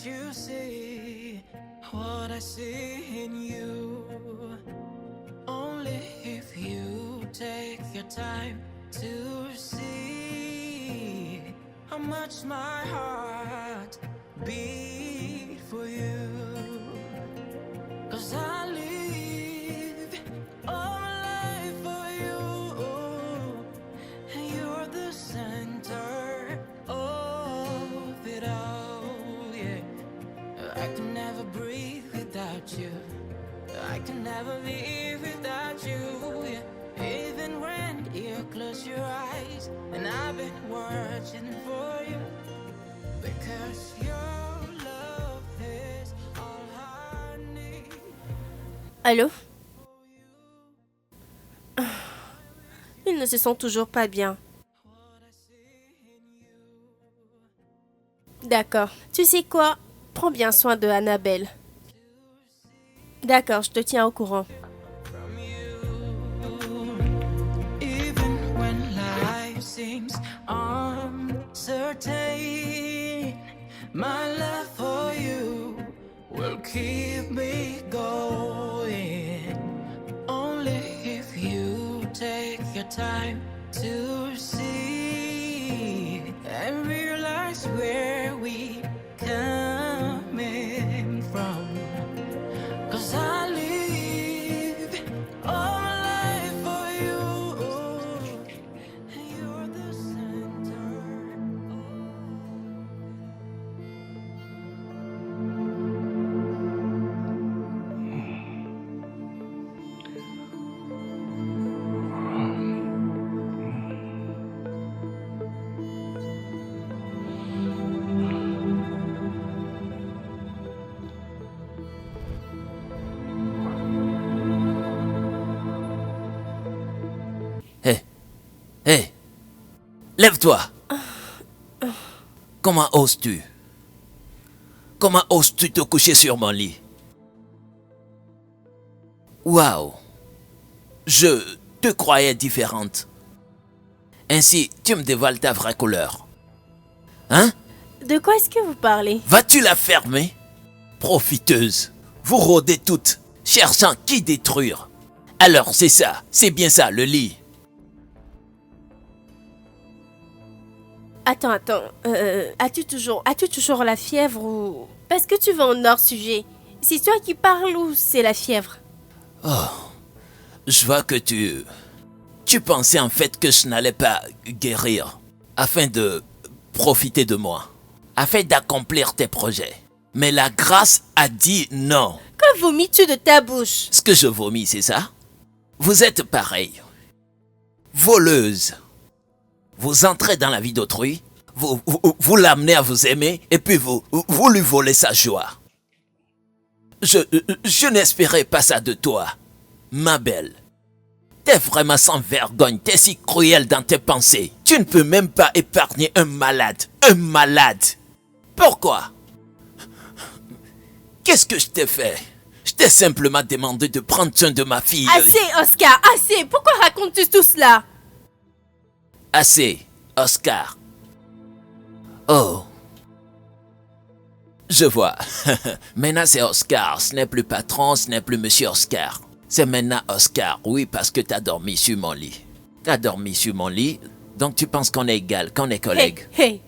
Speaker 6: you see what I see in you. Only if you take your time to see how much my heart beat for you. 'Cause I live all my life for you, and you're the center of it all, yeah. I can never breathe without you. I can never live without you, yeah. Even when you close your eyes, and I've been watching for you, because your love is all I need.
Speaker 2: Allô? Il ne se sent toujours pas bien. D'accord. Tu sais quoi? Prends bien soin de Annabelle. D'accord, je te tiens au courant.
Speaker 6: From you, even when life seems uncertain, my love for you will keep me going. Only if you take your time to see and realize where we coming from. 'Cause I live all my life for you, and you're the center.
Speaker 5: Hé, lève-toi. Comment oses-tu? Comment oses-tu te coucher sur mon lit? Waouh! Je te croyais différente. Ainsi, tu me dévoiles ta vraie couleur. Hein?
Speaker 2: De quoi est-ce que vous parlez?
Speaker 5: Vas-tu la fermer? Profiteuse. Vous rôdez toutes, cherchant qui détruire. Alors, c'est ça, c'est bien ça, le lit.
Speaker 2: Attends. As-tu toujours la fièvre ou... Parce que tu vas en hors sujet. C'est toi qui parles ou c'est la fièvre?
Speaker 5: Je vois que tu pensais en fait que je n'allais pas guérir afin de profiter de moi, afin d'accomplir tes projets. Mais la grâce a dit non.
Speaker 2: Que vomis-tu de ta bouche?
Speaker 5: Ce que je vomis, c'est ça? Vous êtes pareil. Voleuse. Vous entrez dans la vie d'autrui, vous l'amenez à vous aimer et puis vous lui volez sa joie. Je n'espérais pas ça de toi, ma belle. T'es vraiment sans vergogne, t'es si cruelle dans tes pensées. Tu ne peux même pas épargner un malade. Un malade. Pourquoi? Qu'est-ce que je t'ai fait? Je t'ai simplement demandé de prendre soin de ma fille.
Speaker 2: Assez, Oscar, assez. Pourquoi racontes-tu tout cela?
Speaker 5: Assez, Oscar. Oh. Je vois. Maintenant c'est Oscar. Ce n'est plus patron, ce n'est plus monsieur Oscar. C'est maintenant Oscar. Oui, parce que t'as dormi sur mon lit. T'as dormi sur mon lit, donc tu penses qu'on est égal, qu'on est collègues.
Speaker 2: Hey.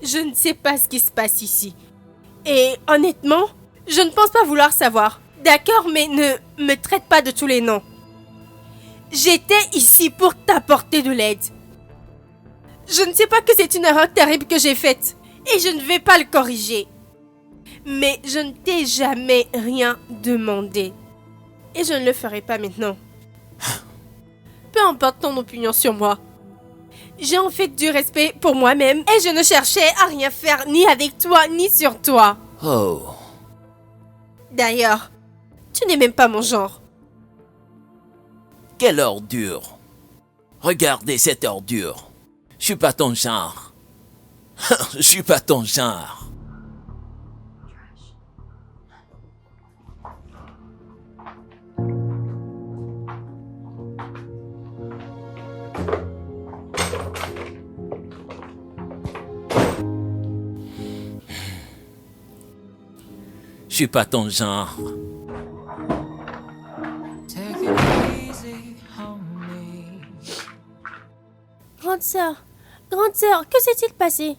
Speaker 2: Je ne sais pas ce qui se passe ici. Et honnêtement, je ne pense pas vouloir savoir. D'accord, mais ne me traite pas de tous les noms. J'étais ici pour t'apporter de l'aide. Je ne sais pas que c'est une erreur terrible que j'ai faite. Et je ne vais pas le corriger. Mais je ne t'ai jamais rien demandé. Et je ne le ferai pas maintenant. Peu importe ton opinion sur moi. J'ai en fait du respect pour moi-même et je ne cherchais à rien faire ni avec toi ni sur toi.
Speaker 5: Oh.
Speaker 2: D'ailleurs, tu n'es même pas mon genre.
Speaker 5: Quelle ordure. Regardez cette ordure. Je suis pas ton genre. Je suis pas ton genre.
Speaker 3: Je suis pas ton genre.
Speaker 6: Take it easy on me.
Speaker 4: Grande sœur, que s'est-il passé?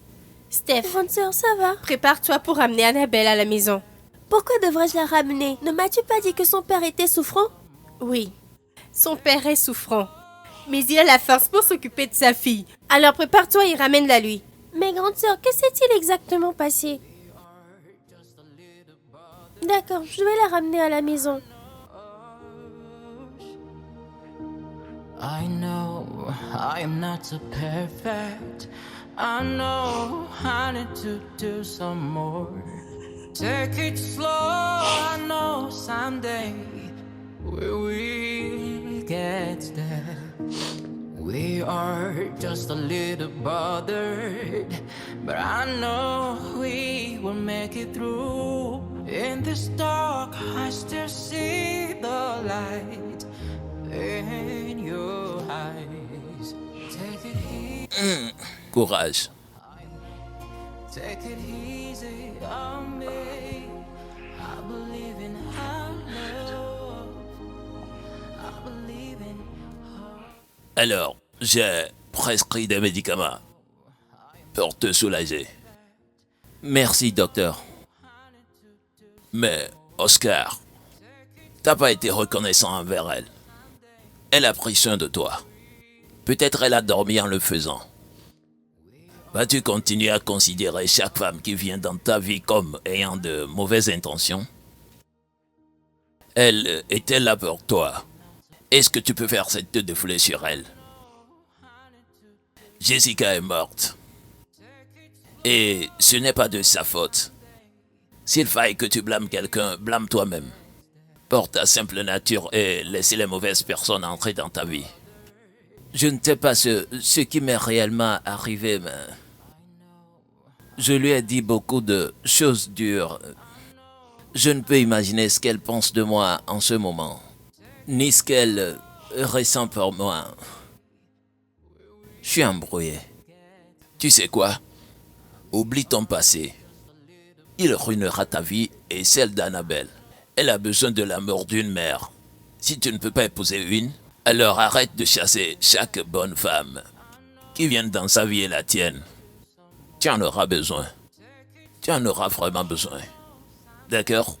Speaker 2: Steph,
Speaker 4: Grande sœur, ça va?
Speaker 2: prépare-toi pour ramener Annabelle à la maison.
Speaker 4: Pourquoi devrais-je la ramener? Ne m'as-tu pas dit que son père était souffrant?
Speaker 2: Oui, son père est souffrant. Mais il a la force pour s'occuper de sa fille. Alors prépare-toi et ramène-la lui.
Speaker 4: Mais grande sœur, que s'est-il exactement passé? D'accord, je vais la ramener à la maison.
Speaker 6: I know I am not so perfect. I know I need to do some more. Take it slow. I know someday we will get there. We are just a little bothered, but I know we will make it through. In this dark, I still see the light in your eyes. Take it easy,
Speaker 3: Courage.
Speaker 6: take it easy on me. I believe in our love. I believe in
Speaker 3: Alors, j'ai prescrit des médicaments pour te soulager.
Speaker 5: Merci, docteur.
Speaker 3: Mais, Oscar, t'as pas été reconnaissant envers elle. Elle a pris soin de toi. Peut-être elle a dormi en le faisant. Vas-tu continuer à considérer chaque femme qui vient dans ta vie comme ayant de mauvaises intentions? Elle est-elle là pour toi? Est-ce que tu peux faire cette te défouler sur elle? Jessica est morte. Et ce n'est pas de sa faute. S'il faille que tu blâmes quelqu'un, blâme toi-même. Porte ta simple nature et laisse les mauvaises personnes entrer dans ta vie.
Speaker 5: Je ne sais pas ce qui m'est réellement arrivé, mais je lui ai dit beaucoup de choses dures. Je ne peux imaginer ce qu'elle pense de moi en ce moment, ni ce qu'elle ressent pour moi. Je suis embrouillé.
Speaker 3: Tu sais quoi? Oublie ton passé. Il ruinera ta vie et celle d'Annabelle. Elle a besoin de l'amour d'une mère. Si tu ne peux pas épouser une, alors arrête de chasser chaque bonne femme qui vient dans sa vie et la tienne. Tu en auras besoin. Tu en auras vraiment besoin. D'accord?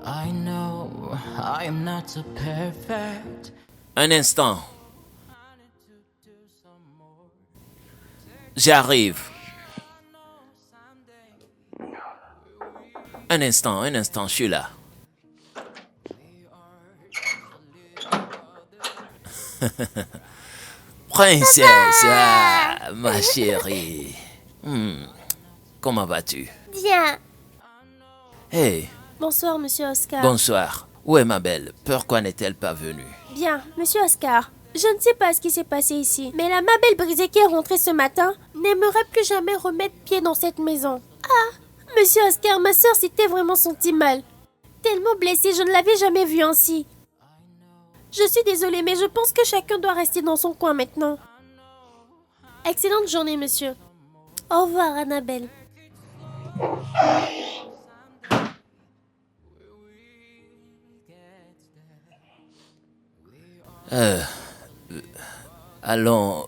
Speaker 6: I know I am not so perfect.
Speaker 5: Un instant. J'arrive. Un instant, je suis là. Princesse, ah, ma chérie. Comment vas-tu?
Speaker 4: Bien.
Speaker 5: Hey,
Speaker 4: Bonsoir, monsieur Oscar.
Speaker 5: bonsoir. Où est ma belle? Pourquoi n'est-elle pas venue?
Speaker 4: Bien, monsieur Oscar. Je ne sais pas ce qui s'est passé ici, mais la Mabel brisée qui est rentrée ce matin n'aimerait plus jamais remettre pied dans cette maison. Ah, monsieur Oscar, ma sœur s'était vraiment sentie mal. Tellement blessée, je ne l'avais jamais vue ainsi. Je suis désolée, mais je pense que chacun doit rester dans son coin maintenant. Excellente journée, monsieur. Au revoir, Annabelle.
Speaker 5: Allons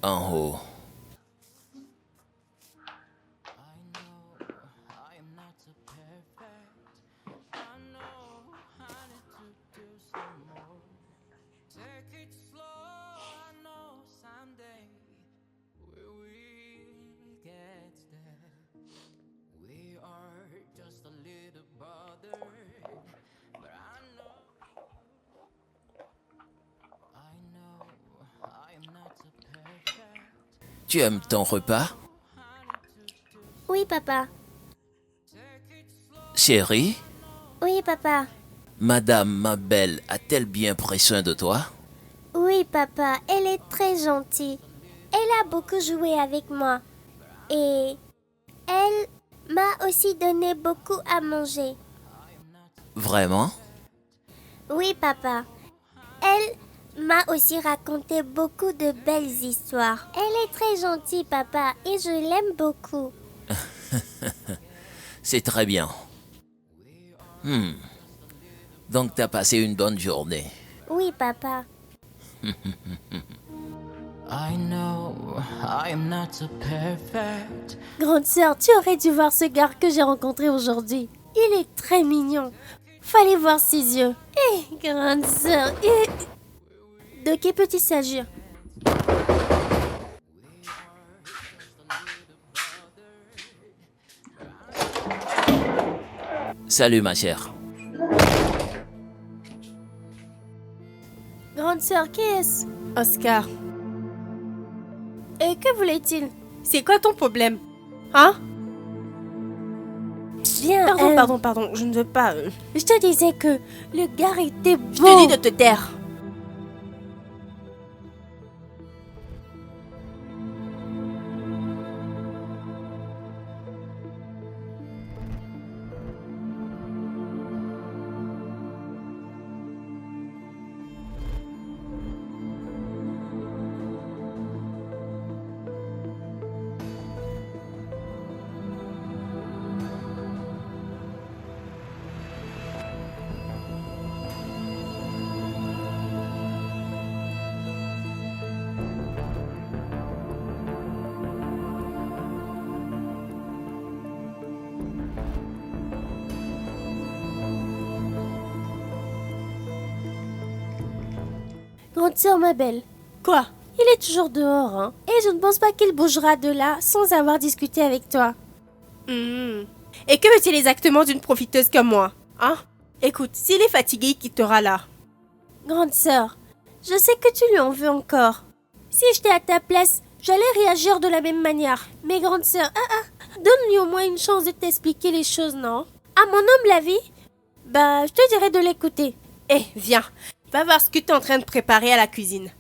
Speaker 5: en haut.
Speaker 6: I am not so perfect. I know I need to do some more. Take it slow. I know someday we will get there. We are just a little bothered, but I know I am not so perfect.
Speaker 5: Tu aimes ton repas?
Speaker 4: Oui, papa.
Speaker 5: Chérie,
Speaker 4: Oui, papa.
Speaker 5: Madame Mabel a-t-elle bien pris soin de toi?
Speaker 4: Oui, papa. Elle est très gentille. Elle a beaucoup joué avec moi. Et elle m'a aussi donné beaucoup à manger.
Speaker 5: Vraiment?
Speaker 4: Oui, papa. Elle m'a aussi raconté beaucoup de belles histoires. Elle est très gentille, papa, et je l'aime beaucoup.
Speaker 5: C'est très bien. Donc t'as passé une bonne journée.
Speaker 4: Oui, papa.
Speaker 6: I know I am not so perfect.
Speaker 4: Grande sœur, tu aurais dû voir ce gars que j'ai rencontré aujourd'hui. Il est très mignon. Fallait voir ses yeux. Grande sœur. De qui peut-il s'agir?
Speaker 5: Salut ma chère.
Speaker 4: Grande sœur, qui est-ce?
Speaker 2: Oscar,
Speaker 4: Et que voulait-il?
Speaker 2: c'est quoi ton problème? Hein?
Speaker 4: Bien,
Speaker 2: Pardon, je ne veux pas...
Speaker 4: Je te disais que le gars était beau.
Speaker 2: Je te dis de te taire.
Speaker 4: Grande sœur, ma belle.
Speaker 2: Quoi?
Speaker 4: Il est toujours dehors, hein. Et je ne pense pas qu'il bougera de là sans avoir discuté avec toi.
Speaker 2: Et que veut-il exactement d'une profiteuse comme moi? Hein? Écoute, s'il est fatigué, il quittera là.
Speaker 4: Grande sœur, je sais que tu lui en veux encore. Si j'étais à ta place, j'allais réagir de la même manière. Mais grande sœur, donne-lui au moins une chance de t'expliquer les choses, non? À mon humble avis, je te dirais de l'écouter.
Speaker 2: Viens. Va voir ce que tu es en train de préparer à la cuisine.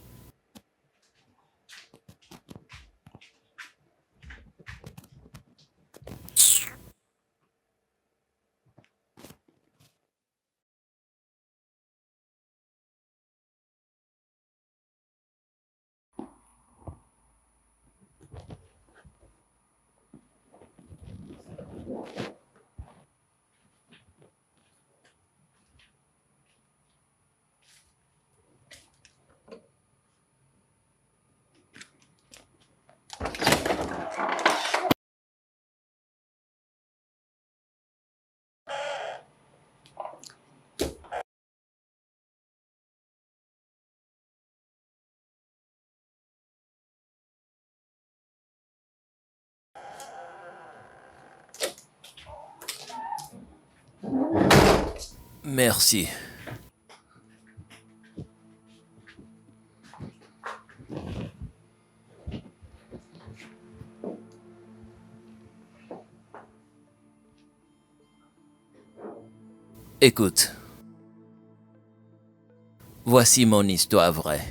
Speaker 5: Merci. Écoute. Voici mon histoire vraie.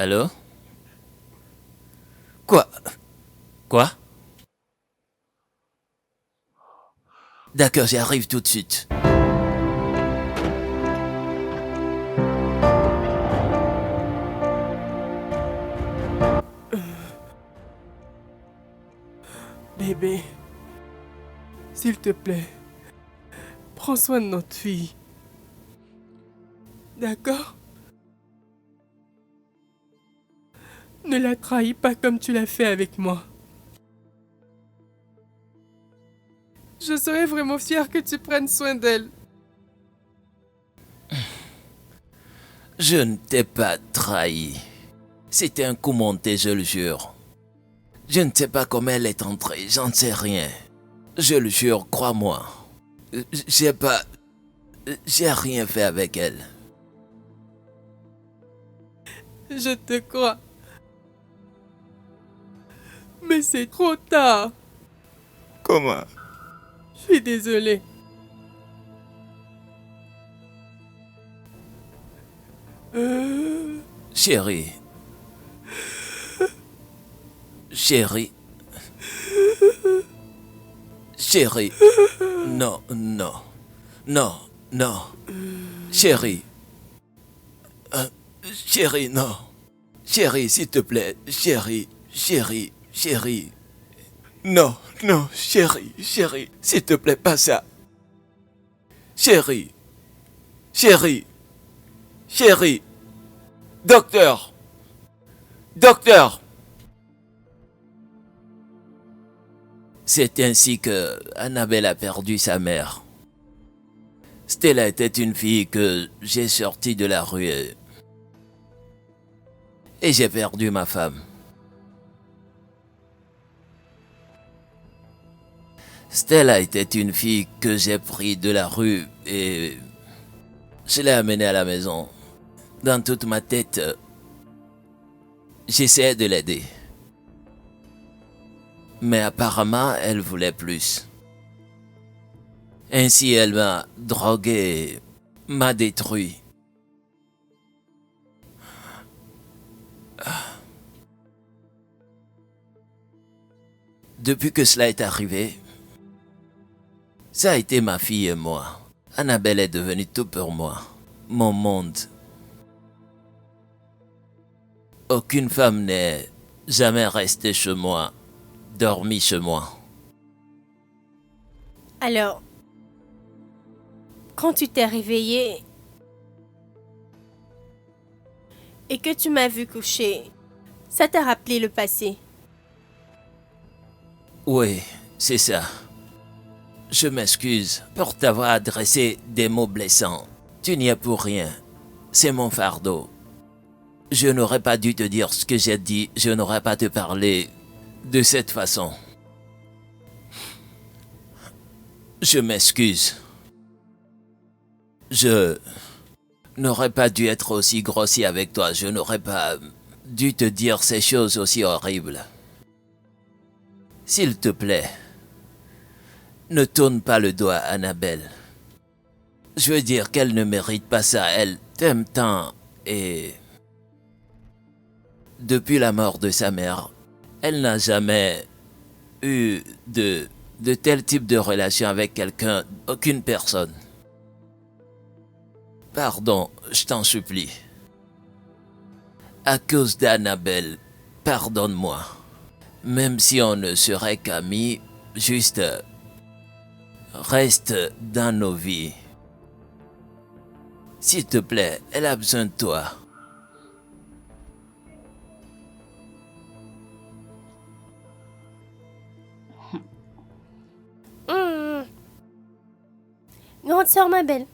Speaker 5: Allô? Quoi? Quoi? D'accord, j'arrive tout de suite.
Speaker 1: Bébé, s'il te plaît, prends soin de notre fille. D'accord? Ne la trahis pas comme tu l'as fait avec moi. Je serais vraiment fier que tu prennes soin d'elle.
Speaker 5: Je ne t'ai pas trahi. C'était un coup monté, je le jure. Je ne sais pas comment elle est entrée, j'en sais rien. Je le jure, crois-moi. J'ai rien fait avec elle.
Speaker 1: Je te crois. Mais c'est trop tard.
Speaker 3: Comment?
Speaker 1: Je suis désolé.
Speaker 5: Chérie. Chérie. Chérie. Non, non. Non, non. Chérie. Chérie, non. Chérie, s'il te plaît. Chérie, chérie, chérie. Non, non, chérie, chérie. S'il te plaît, pas ça. Chérie. Chérie. Chérie. Docteur. Docteur. C'est ainsi que Annabelle a perdu sa mère. Stella était une fille que j'ai sortie de la rue et j'ai perdu ma femme. Stella était une fille que j'ai pris de la rue et je l'ai amenée à la maison. Dans toute ma tête, j'essayais de l'aider. Mais apparemment, elle voulait plus. Ainsi, elle m'a drogué, m'a détruit. Depuis que cela est arrivé, ça a été ma fille et moi. Annabelle est devenue tout pour moi, mon monde. Aucune femme n'est jamais restée chez moi, dormie chez moi.
Speaker 2: Alors, quand tu t'es réveillé et que tu m'as vu coucher, ça t'a rappelé le passé.
Speaker 5: Oui, c'est ça. Je m'excuse pour t'avoir adressé des mots blessants. Tu n'y es pour rien. C'est mon fardeau. Je n'aurais pas dû te dire ce que j'ai dit. Je n'aurais pas te parler de cette façon. Je m'excuse. Je n'aurais pas dû être aussi grossier avec toi. Je n'aurais pas dû te dire ces choses aussi horribles. S'il te plaît, ne tourne pas le doigt à Annabelle. Je veux dire qu'elle ne mérite pas ça. Elle t'aime tant et... Depuis la mort de sa mère, elle n'a jamais eu de tel type de relation avec quelqu'un, aucune personne. Pardon, je t'en supplie. À cause d'Annabelle, pardonne-moi. Même si on ne serait qu'amis, juste reste dans nos vies. S'il te plaît, elle a besoin de toi.
Speaker 4: Grande sœur, ma belle,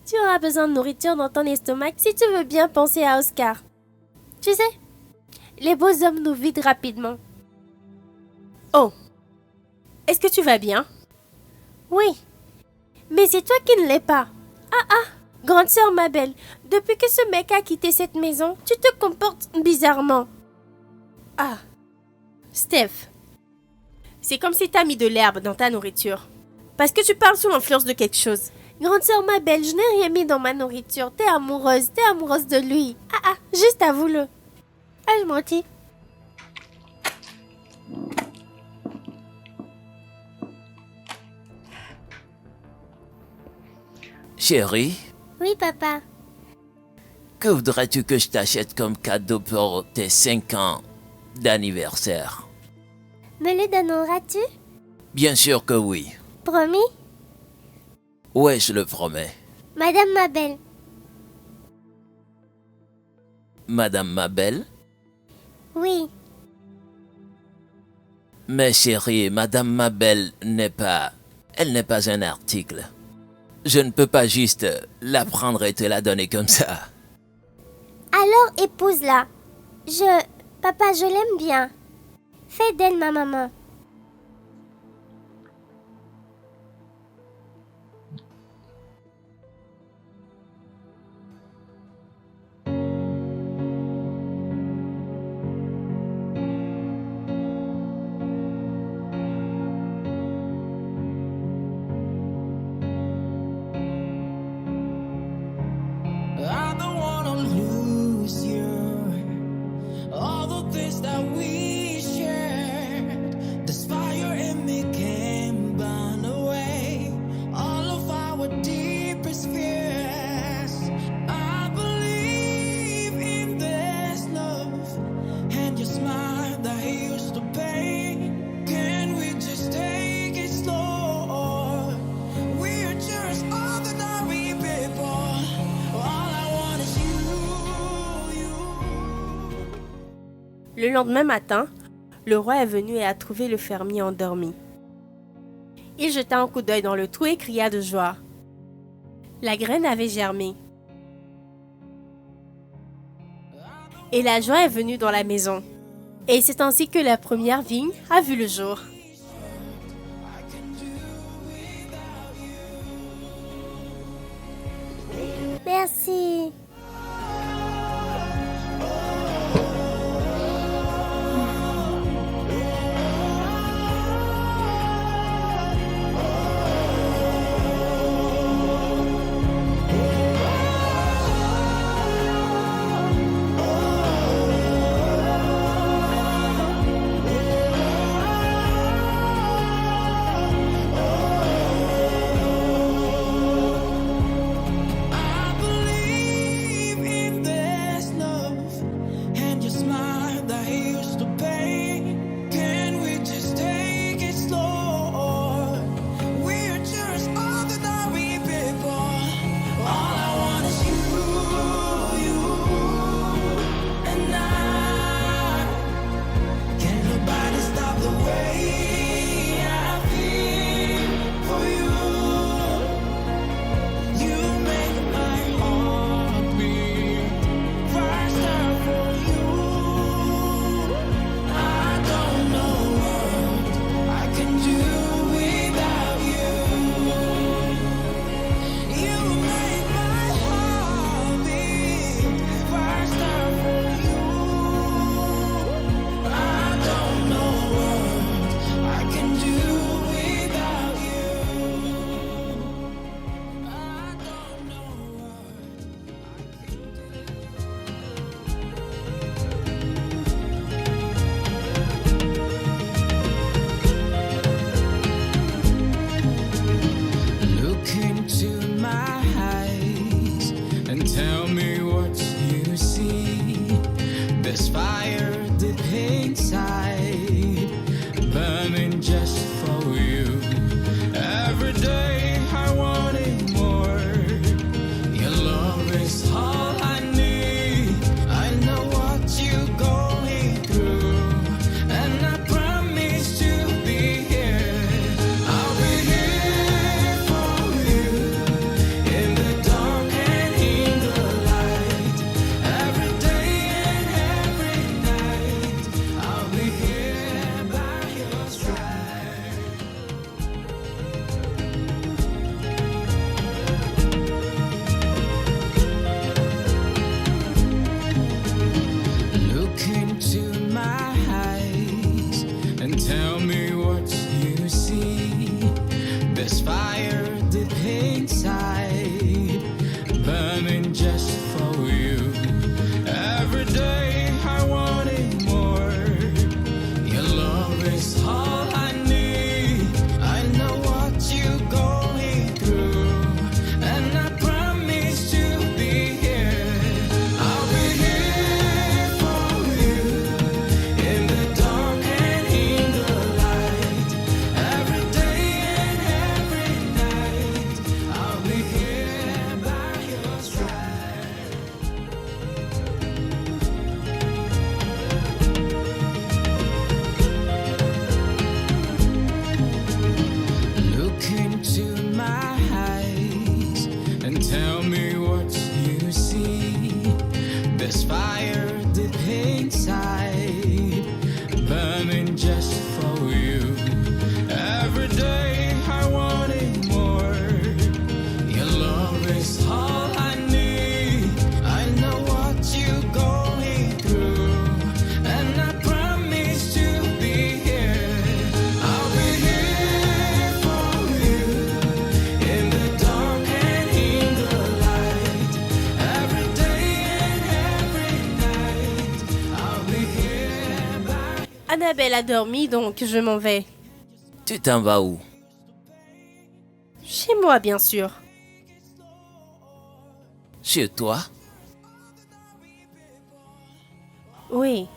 Speaker 4: tu auras besoin de nourriture dans ton estomac si tu veux bien penser à Oscar. Tu sais, les beaux hommes nous vident rapidement.
Speaker 2: Oh, est-ce que tu vas bien?
Speaker 4: Oui, mais c'est toi qui ne l'es pas. Grande sœur, ma belle, depuis que ce mec a quitté cette maison, tu te comportes bizarrement.
Speaker 2: Ah, Steph, c'est comme si t'as mis de l'herbe dans ta nourriture. Parce que tu parles sous l'influence de quelque chose.
Speaker 4: Grande sœur, ma belle, je n'ai rien mis dans ma nourriture. T'es amoureuse de lui. Juste avoue-le. Ah, je mentis.
Speaker 5: Chérie,
Speaker 4: Oui, papa.
Speaker 5: que voudrais-tu que je t'achète comme cadeau pour tes 5 ans d'anniversaire?
Speaker 4: Me le donneras-tu?
Speaker 5: Bien sûr que oui.
Speaker 4: Promis?
Speaker 5: Ouais, je le promets.
Speaker 4: Madame ma belle.
Speaker 5: Madame ma belle?
Speaker 4: Oui.
Speaker 5: Mais chérie, Madame ma belle n'est pas... Elle n'est pas un article. Je ne peux pas juste la prendre et te la donner comme ça.
Speaker 4: Alors épouse-la. Papa, je l'aime bien. Fais d'elle ma maman.
Speaker 6: I don't wanna lose you. All the things that we shared, this fire in me can't burn away. All of our deepest fears. I believe in this love, and your smile that heals the pain. Can we just take it slow? We're just ordinary people.
Speaker 2: Le lendemain matin, le roi est venu et a trouvé le fermier endormi. Il jeta un coup d'œil dans le trou et cria de joie. La graine avait germé. Et la joie est venue dans la maison. Et c'est ainsi que la première vigne a vu le jour.
Speaker 4: Merci.
Speaker 6: I believe in this love, and your smile that heals the pain. Can we just take it slow? We're just ordinary people. All I want is you and I. Can't nobody stop the way I feel for you. You make my heart beat faster for you. I don't know what I can do without you. You make my heart beat faster for you. I don't know what I can do without you. I don't know what Look into my eyes and tell me what you see. There's fire deep inside, burning just for you. Every day I want it more. Your love is all I need. I know what you're going through, and I promise to be here. I'll be here for you in the dark and in the light. Every day and every night, I'll be here by your side. Look into my eyes and tell me what you see. There's fire deep inside, burning just for you. Every day I want
Speaker 2: Annabelle a dormi, donc je m'en vais.
Speaker 5: Tu t'en vas où?
Speaker 2: Chez moi, bien sûr.
Speaker 5: Chez toi?
Speaker 2: Oui.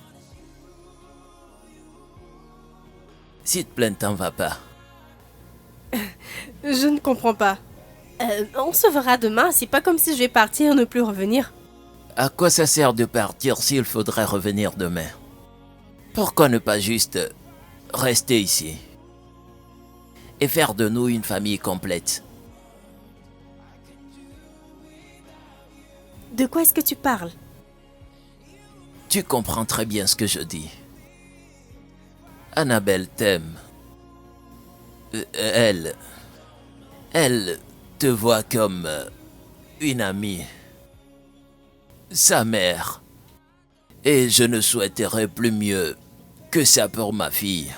Speaker 5: S'il te plaît, t'en vas pas.
Speaker 2: Je ne comprends pas. On se verra demain, c'est pas comme si je vais partir et ne plus revenir.
Speaker 5: À quoi ça sert de partir s'il faudrait revenir demain? Pourquoi ne pas juste rester ici et faire de nous une famille complète?
Speaker 2: De quoi est-ce que tu parles?
Speaker 5: Tu comprends très bien ce que je dis. Annabelle t'aime. Elle te voit comme une amie, sa mère. Et je ne souhaiterais plus mieux que ça pour ma fille.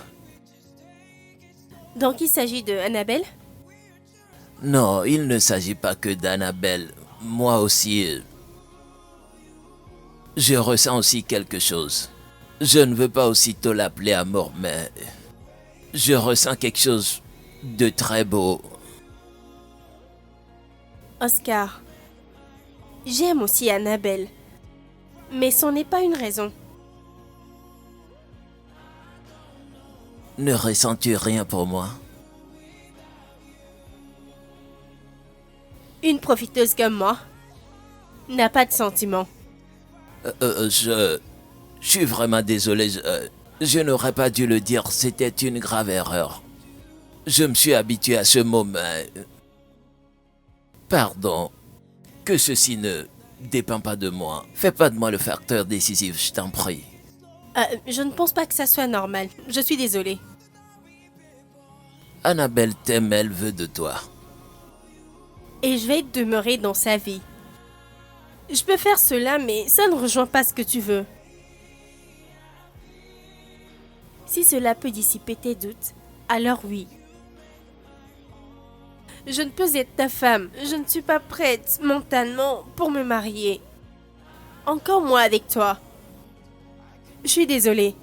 Speaker 2: Donc il s'agit de Annabelle?
Speaker 5: Non, il ne s'agit pas que d'Annabelle. Moi aussi, je ressens aussi quelque chose. Je ne veux pas aussitôt l'appeler amour, mais je ressens quelque chose de très beau.
Speaker 2: Oscar, j'aime aussi Annabelle. Mais ce n'est pas une raison.
Speaker 5: Ne ressens-tu rien pour moi?
Speaker 2: Une profiteuse comme moi n'a pas de sentiments.
Speaker 5: Je suis vraiment désolé. Je n'aurais pas dû le dire. C'était une grave erreur. Je me suis habitué à ce moment. Pardon. Que ceci ne dépend pas de moi. Fais pas de moi le facteur décisif, je t'en prie.
Speaker 2: Je ne pense pas que ça soit normal. Je suis désolée.
Speaker 5: Annabelle t'aime, elle veut de toi.
Speaker 2: Et je vais demeurer dans sa vie. Je peux faire cela, mais ça ne rejoint pas ce que tu veux. Si cela peut dissiper tes doutes, alors oui. Je ne peux être ta femme. Je ne suis pas prête mentalement pour me marier. Encore moins avec toi. Je suis désolée.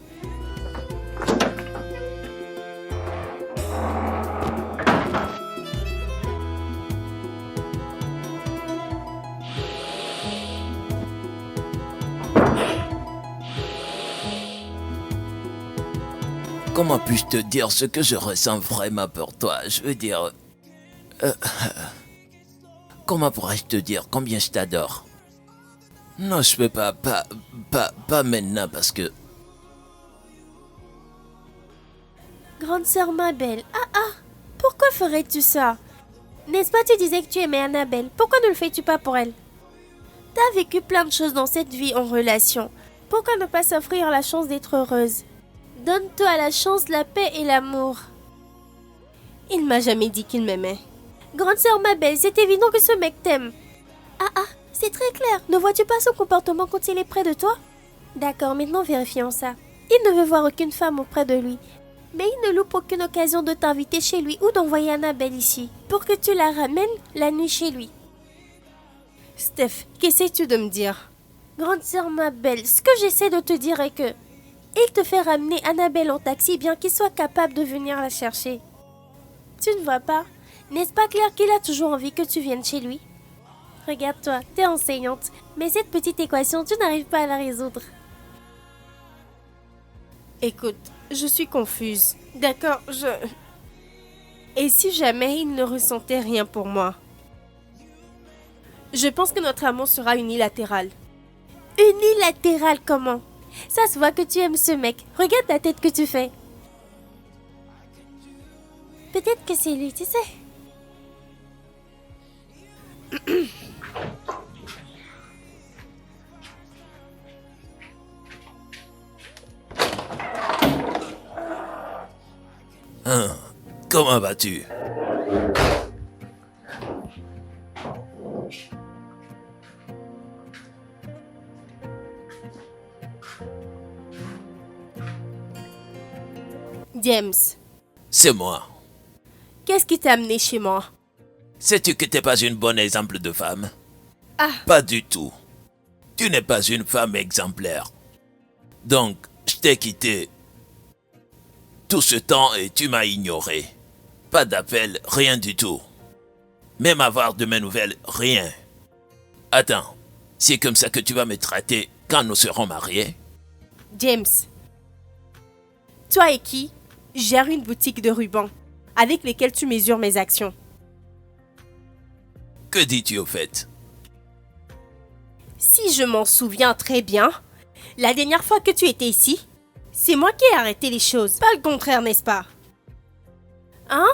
Speaker 5: Comment puis-je te dire ce que je ressens vraiment pour toi? Je veux dire... comment pourrais-je te dire combien je t'adore? Non, je peux pas maintenant parce que...
Speaker 4: Grande sœur Mabel, pourquoi ferais-tu ça? N'est-ce pas tu disais que tu aimais Annabelle? Pourquoi ne le fais-tu pas pour elle? T'as vécu plein de choses dans cette vie en relation. Pourquoi ne pas s'offrir la chance d'être heureuse? Donne-toi la chance, la paix et l'amour.
Speaker 2: Il m'a jamais dit qu'il m'aimait.
Speaker 4: Grande sœur Mabel, c'est évident que ce mec t'aime. C'est très clair. Ne vois-tu pas son comportement quand il est près de toi? D'accord, maintenant vérifions ça. Il ne veut voir aucune femme auprès de lui. Mais il ne loupe aucune occasion de t'inviter chez lui ou d'envoyer Annabelle ici, pour que tu la ramènes la nuit chez lui.
Speaker 2: Steph, qu'essaies-tu de me dire?
Speaker 4: Grande sœur Mabel, ce que j'essaie de te dire est que... il te fait ramener Annabelle en taxi bien qu'il soit capable de venir la chercher. Tu ne vois pas? N'est-ce pas clair qu'il a toujours envie que tu viennes chez lui? Regarde-toi, t'es enseignante, mais cette petite équation, tu n'arrives pas à la résoudre.
Speaker 2: Écoute, je suis confuse. D'accord, Et si jamais il ne ressentait rien pour moi? Je pense que notre amour sera unilatéral.
Speaker 4: Unilatéral comment? Ça se voit que tu aimes ce mec. Regarde la tête que tu fais. Peut-être que c'est lui, tu sais.
Speaker 3: Comment vas-tu?
Speaker 2: James,
Speaker 3: C'est moi.
Speaker 2: qu'est-ce qui t'a amené chez moi?
Speaker 3: Sais-tu que t'es pas une bonne exemple de femme?
Speaker 2: Ah.
Speaker 3: Pas du tout. Tu n'es pas une femme exemplaire. Donc, je t'ai quitté tout ce temps et tu m'as ignoré. Pas d'appel, rien du tout. Même avoir de mes nouvelles, rien. Attends, c'est comme ça que tu vas me traiter quand nous serons mariés?
Speaker 2: James, toi et qui gère une boutique de rubans avec lesquels tu mesures mes actions.
Speaker 3: Que dis-tu au fait?
Speaker 2: Si je m'en souviens très bien, la dernière fois que tu étais ici, c'est moi qui ai arrêté les choses. Pas le contraire, n'est-ce pas? Hein?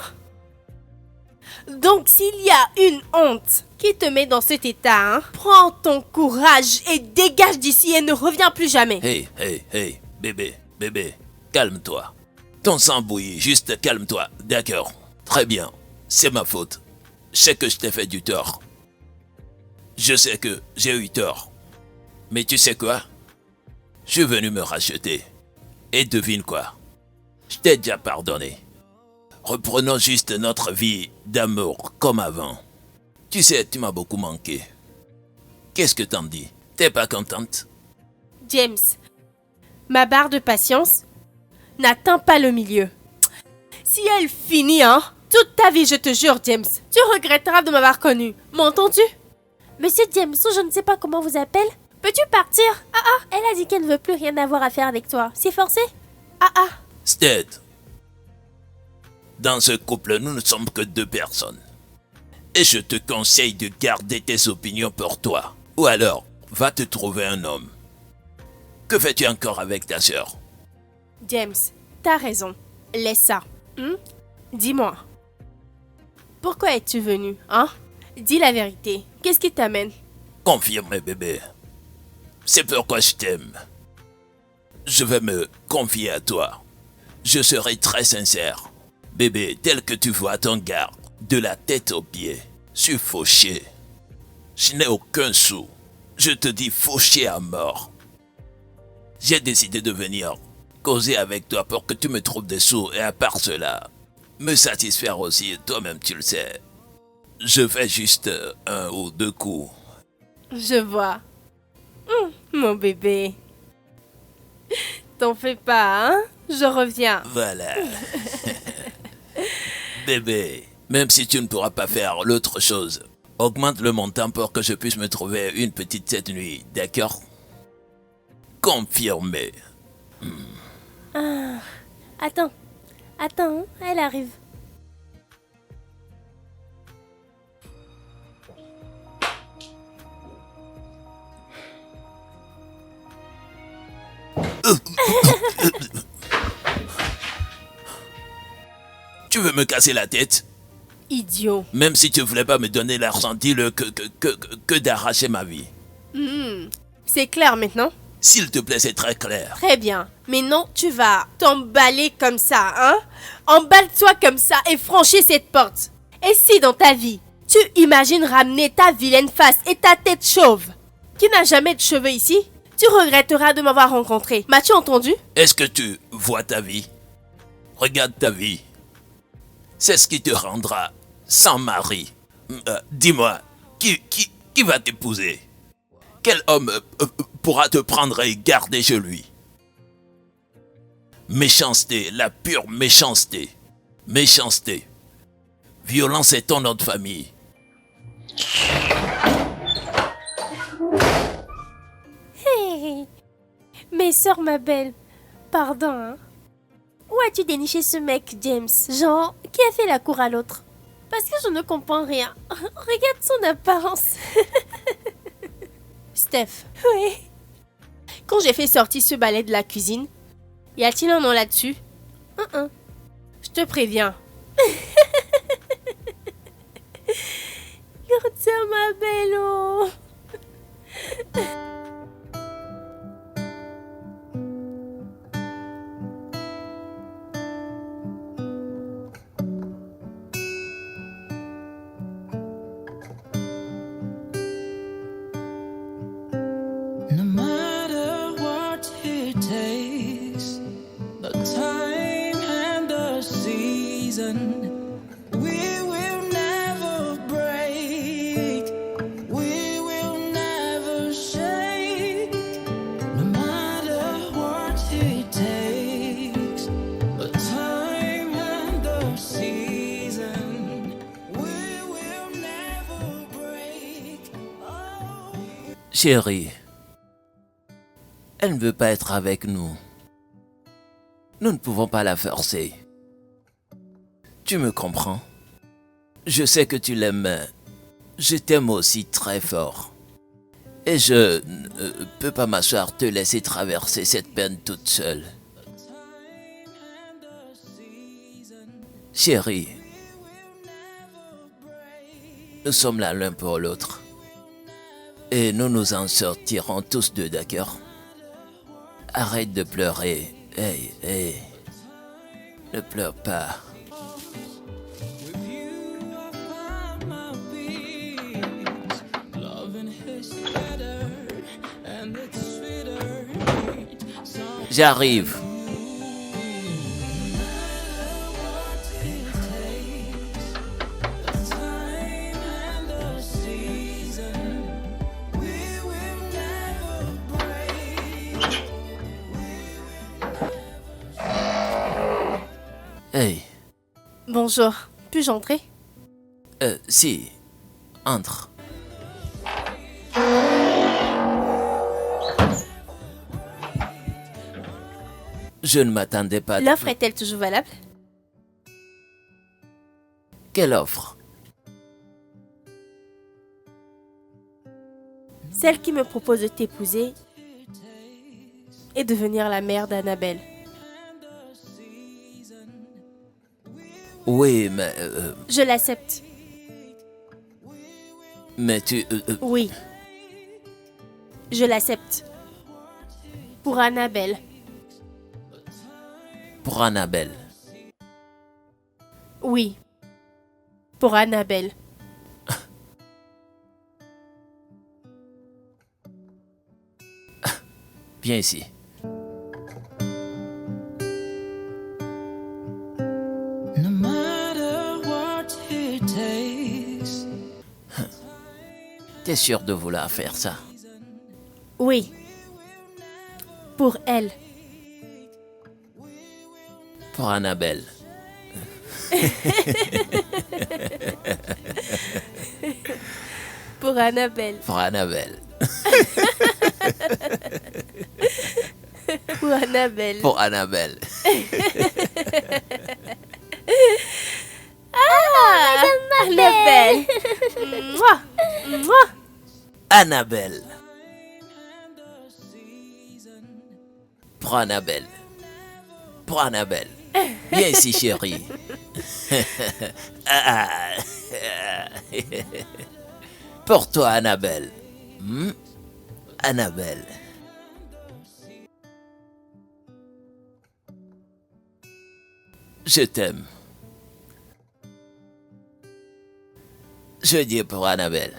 Speaker 2: Donc s'il y a une honte qui te met dans cet état, hein, prends ton courage et dégage d'ici et ne reviens plus jamais.
Speaker 3: Hey, bébé, calme-toi. Ton sang bouillit, juste calme-toi, d'accord? Très bien, c'est ma faute. Je sais que je t'ai fait du tort. Je sais que j'ai eu tort. Mais tu sais quoi? Je suis venu me racheter. Et devine quoi? Je t'ai déjà pardonné. Reprenons juste notre vie d'amour comme avant. Tu sais, tu m'as beaucoup manqué. Qu'est-ce que t'en dis? T'es pas contente?
Speaker 2: James, ma barre de patience n'atteint pas le milieu. Si elle finit, hein, toute ta vie, je te jure, James, tu regretteras de m'avoir connu. M'entends-tu?
Speaker 4: Monsieur Jameson, je ne sais pas comment vous appelle. Peux-tu partir? Elle a dit qu'elle ne veut plus rien avoir à faire avec toi. C'est forcé?
Speaker 3: Stead, dans ce couple, nous ne sommes que deux personnes. Et je te conseille de garder tes opinions pour toi. Ou alors, va te trouver un homme. Que fais-tu encore avec ta sœur?
Speaker 2: James, t'as raison. Laisse ça. Dis-moi. Pourquoi es-tu venu, hein? Dis la vérité. Qu'est-ce qui t'amène?
Speaker 3: Confirme, bébé. C'est pourquoi je t'aime. Je vais me confier à toi. Je serai très sincère. Bébé, tel que tu vois ton gars, de la tête aux pieds, je suis fauché. Je n'ai aucun sou. Je te dis fauché à mort. J'ai décidé de venir causer avec toi pour que tu me trouves des sous et à part cela, me satisfaire aussi, toi-même tu le sais. Je fais juste 1 ou 2 coups.
Speaker 2: Je vois. Mon bébé. T'en fais pas, hein? Je reviens.
Speaker 3: Voilà. Bébé, même si tu ne pourras pas faire l'autre chose, augmente le montant pour que je puisse me trouver une petite cette nuit, d'accord? Confirmé.
Speaker 4: Attends, elle arrive.
Speaker 3: Tu veux me casser la tête?
Speaker 2: Idiot.
Speaker 3: Même si tu voulais pas me donner l'argent, dis-le que d'arracher ma vie.
Speaker 2: C'est clair maintenant?
Speaker 3: S'il te plaît, c'est très clair.
Speaker 2: Très bien. Mais non, tu vas t'emballer comme ça, hein? Emballe-toi comme ça et franchis cette porte. Et si dans ta vie, tu imagines ramener ta vilaine face et ta tête chauve, qui n'a jamais de cheveux ici, tu regretteras de m'avoir rencontré. M'as-tu entendu?
Speaker 3: Est-ce que tu vois ta vie? Regarde ta vie. C'est ce qui te rendra sans mari. Dis-moi, qui va t'épouser? Quel homme pourra te prendre et garder chez lui? Méchanceté, la pure méchanceté. Méchanceté. Violence est ton nom de famille.
Speaker 4: Hey, mes sœurs, ma belle. Pardon, hein. Où as-tu déniché ce mec, James? Genre, qui a fait la cour à l'autre? Parce que je ne comprends rien. Regarde son apparence.
Speaker 2: Steph,
Speaker 4: Oui.
Speaker 2: quand j'ai fait sortir ce balai de la cuisine, y a-t-il un nom là-dessus? Je te préviens.
Speaker 4: Regarde ça, ma belle. Oh.
Speaker 6: No matter what it takes, the time and the season, we will never break, we will never shake. No matter what it takes, the time
Speaker 5: Chérie, elle ne veut pas être avec nous. Nous ne pouvons pas la forcer. Tu me comprends? Je sais que tu l'aimes, mais je t'aime aussi très fort. Et je ne peux pas m'asseoir te laisser traverser cette peine toute seule. Chérie, nous sommes là l'un pour l'autre. Et nous nous en sortirons tous deux, d'accord? Arrête de pleurer. Hey, hey. Ne pleure pas. J'arrive. Hey,
Speaker 2: Bonjour, puis-je entrer?
Speaker 5: si, entre. Je ne m'attendais pas.
Speaker 2: L'offre est-elle toujours valable?
Speaker 5: Quelle offre?
Speaker 2: Celle qui me propose de t'épouser et devenir la mère d'Annabelle.
Speaker 5: Oui, mais...
Speaker 2: Je l'accepte.
Speaker 5: mais tu...
Speaker 2: Oui. Je l'accepte. Pour Annabelle.
Speaker 5: pour Annabelle.
Speaker 2: Oui. Pour Annabelle.
Speaker 5: Viens ici.
Speaker 6: No matter what it takes.
Speaker 5: T'es sûr de vouloir faire ça?
Speaker 2: Oui. Pour elle.
Speaker 5: Pour Annabelle.
Speaker 2: Pour Annabelle.
Speaker 5: Pour Annabelle.
Speaker 2: Pour Annabelle.
Speaker 5: Pour Annabelle.
Speaker 2: Annabelle. Mouah. Mouah.
Speaker 5: Annabelle. Pour Annabelle. Pour Annabelle. Viens ici, chérie. Pour toi, Annabelle. Annabelle. Je t'aime. Je dis pour Annabelle.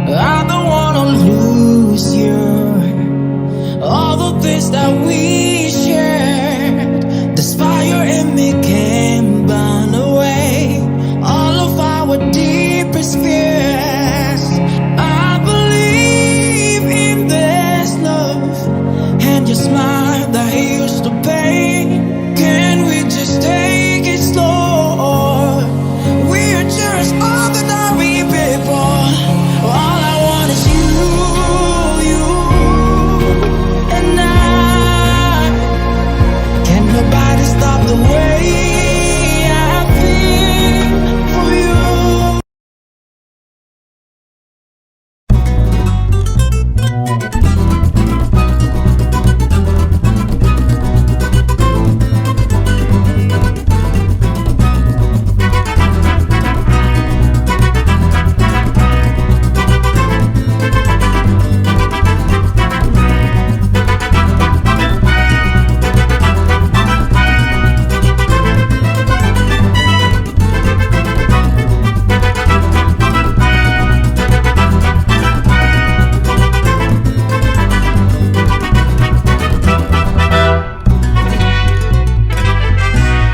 Speaker 6: I don't wanna lose you. All the things that we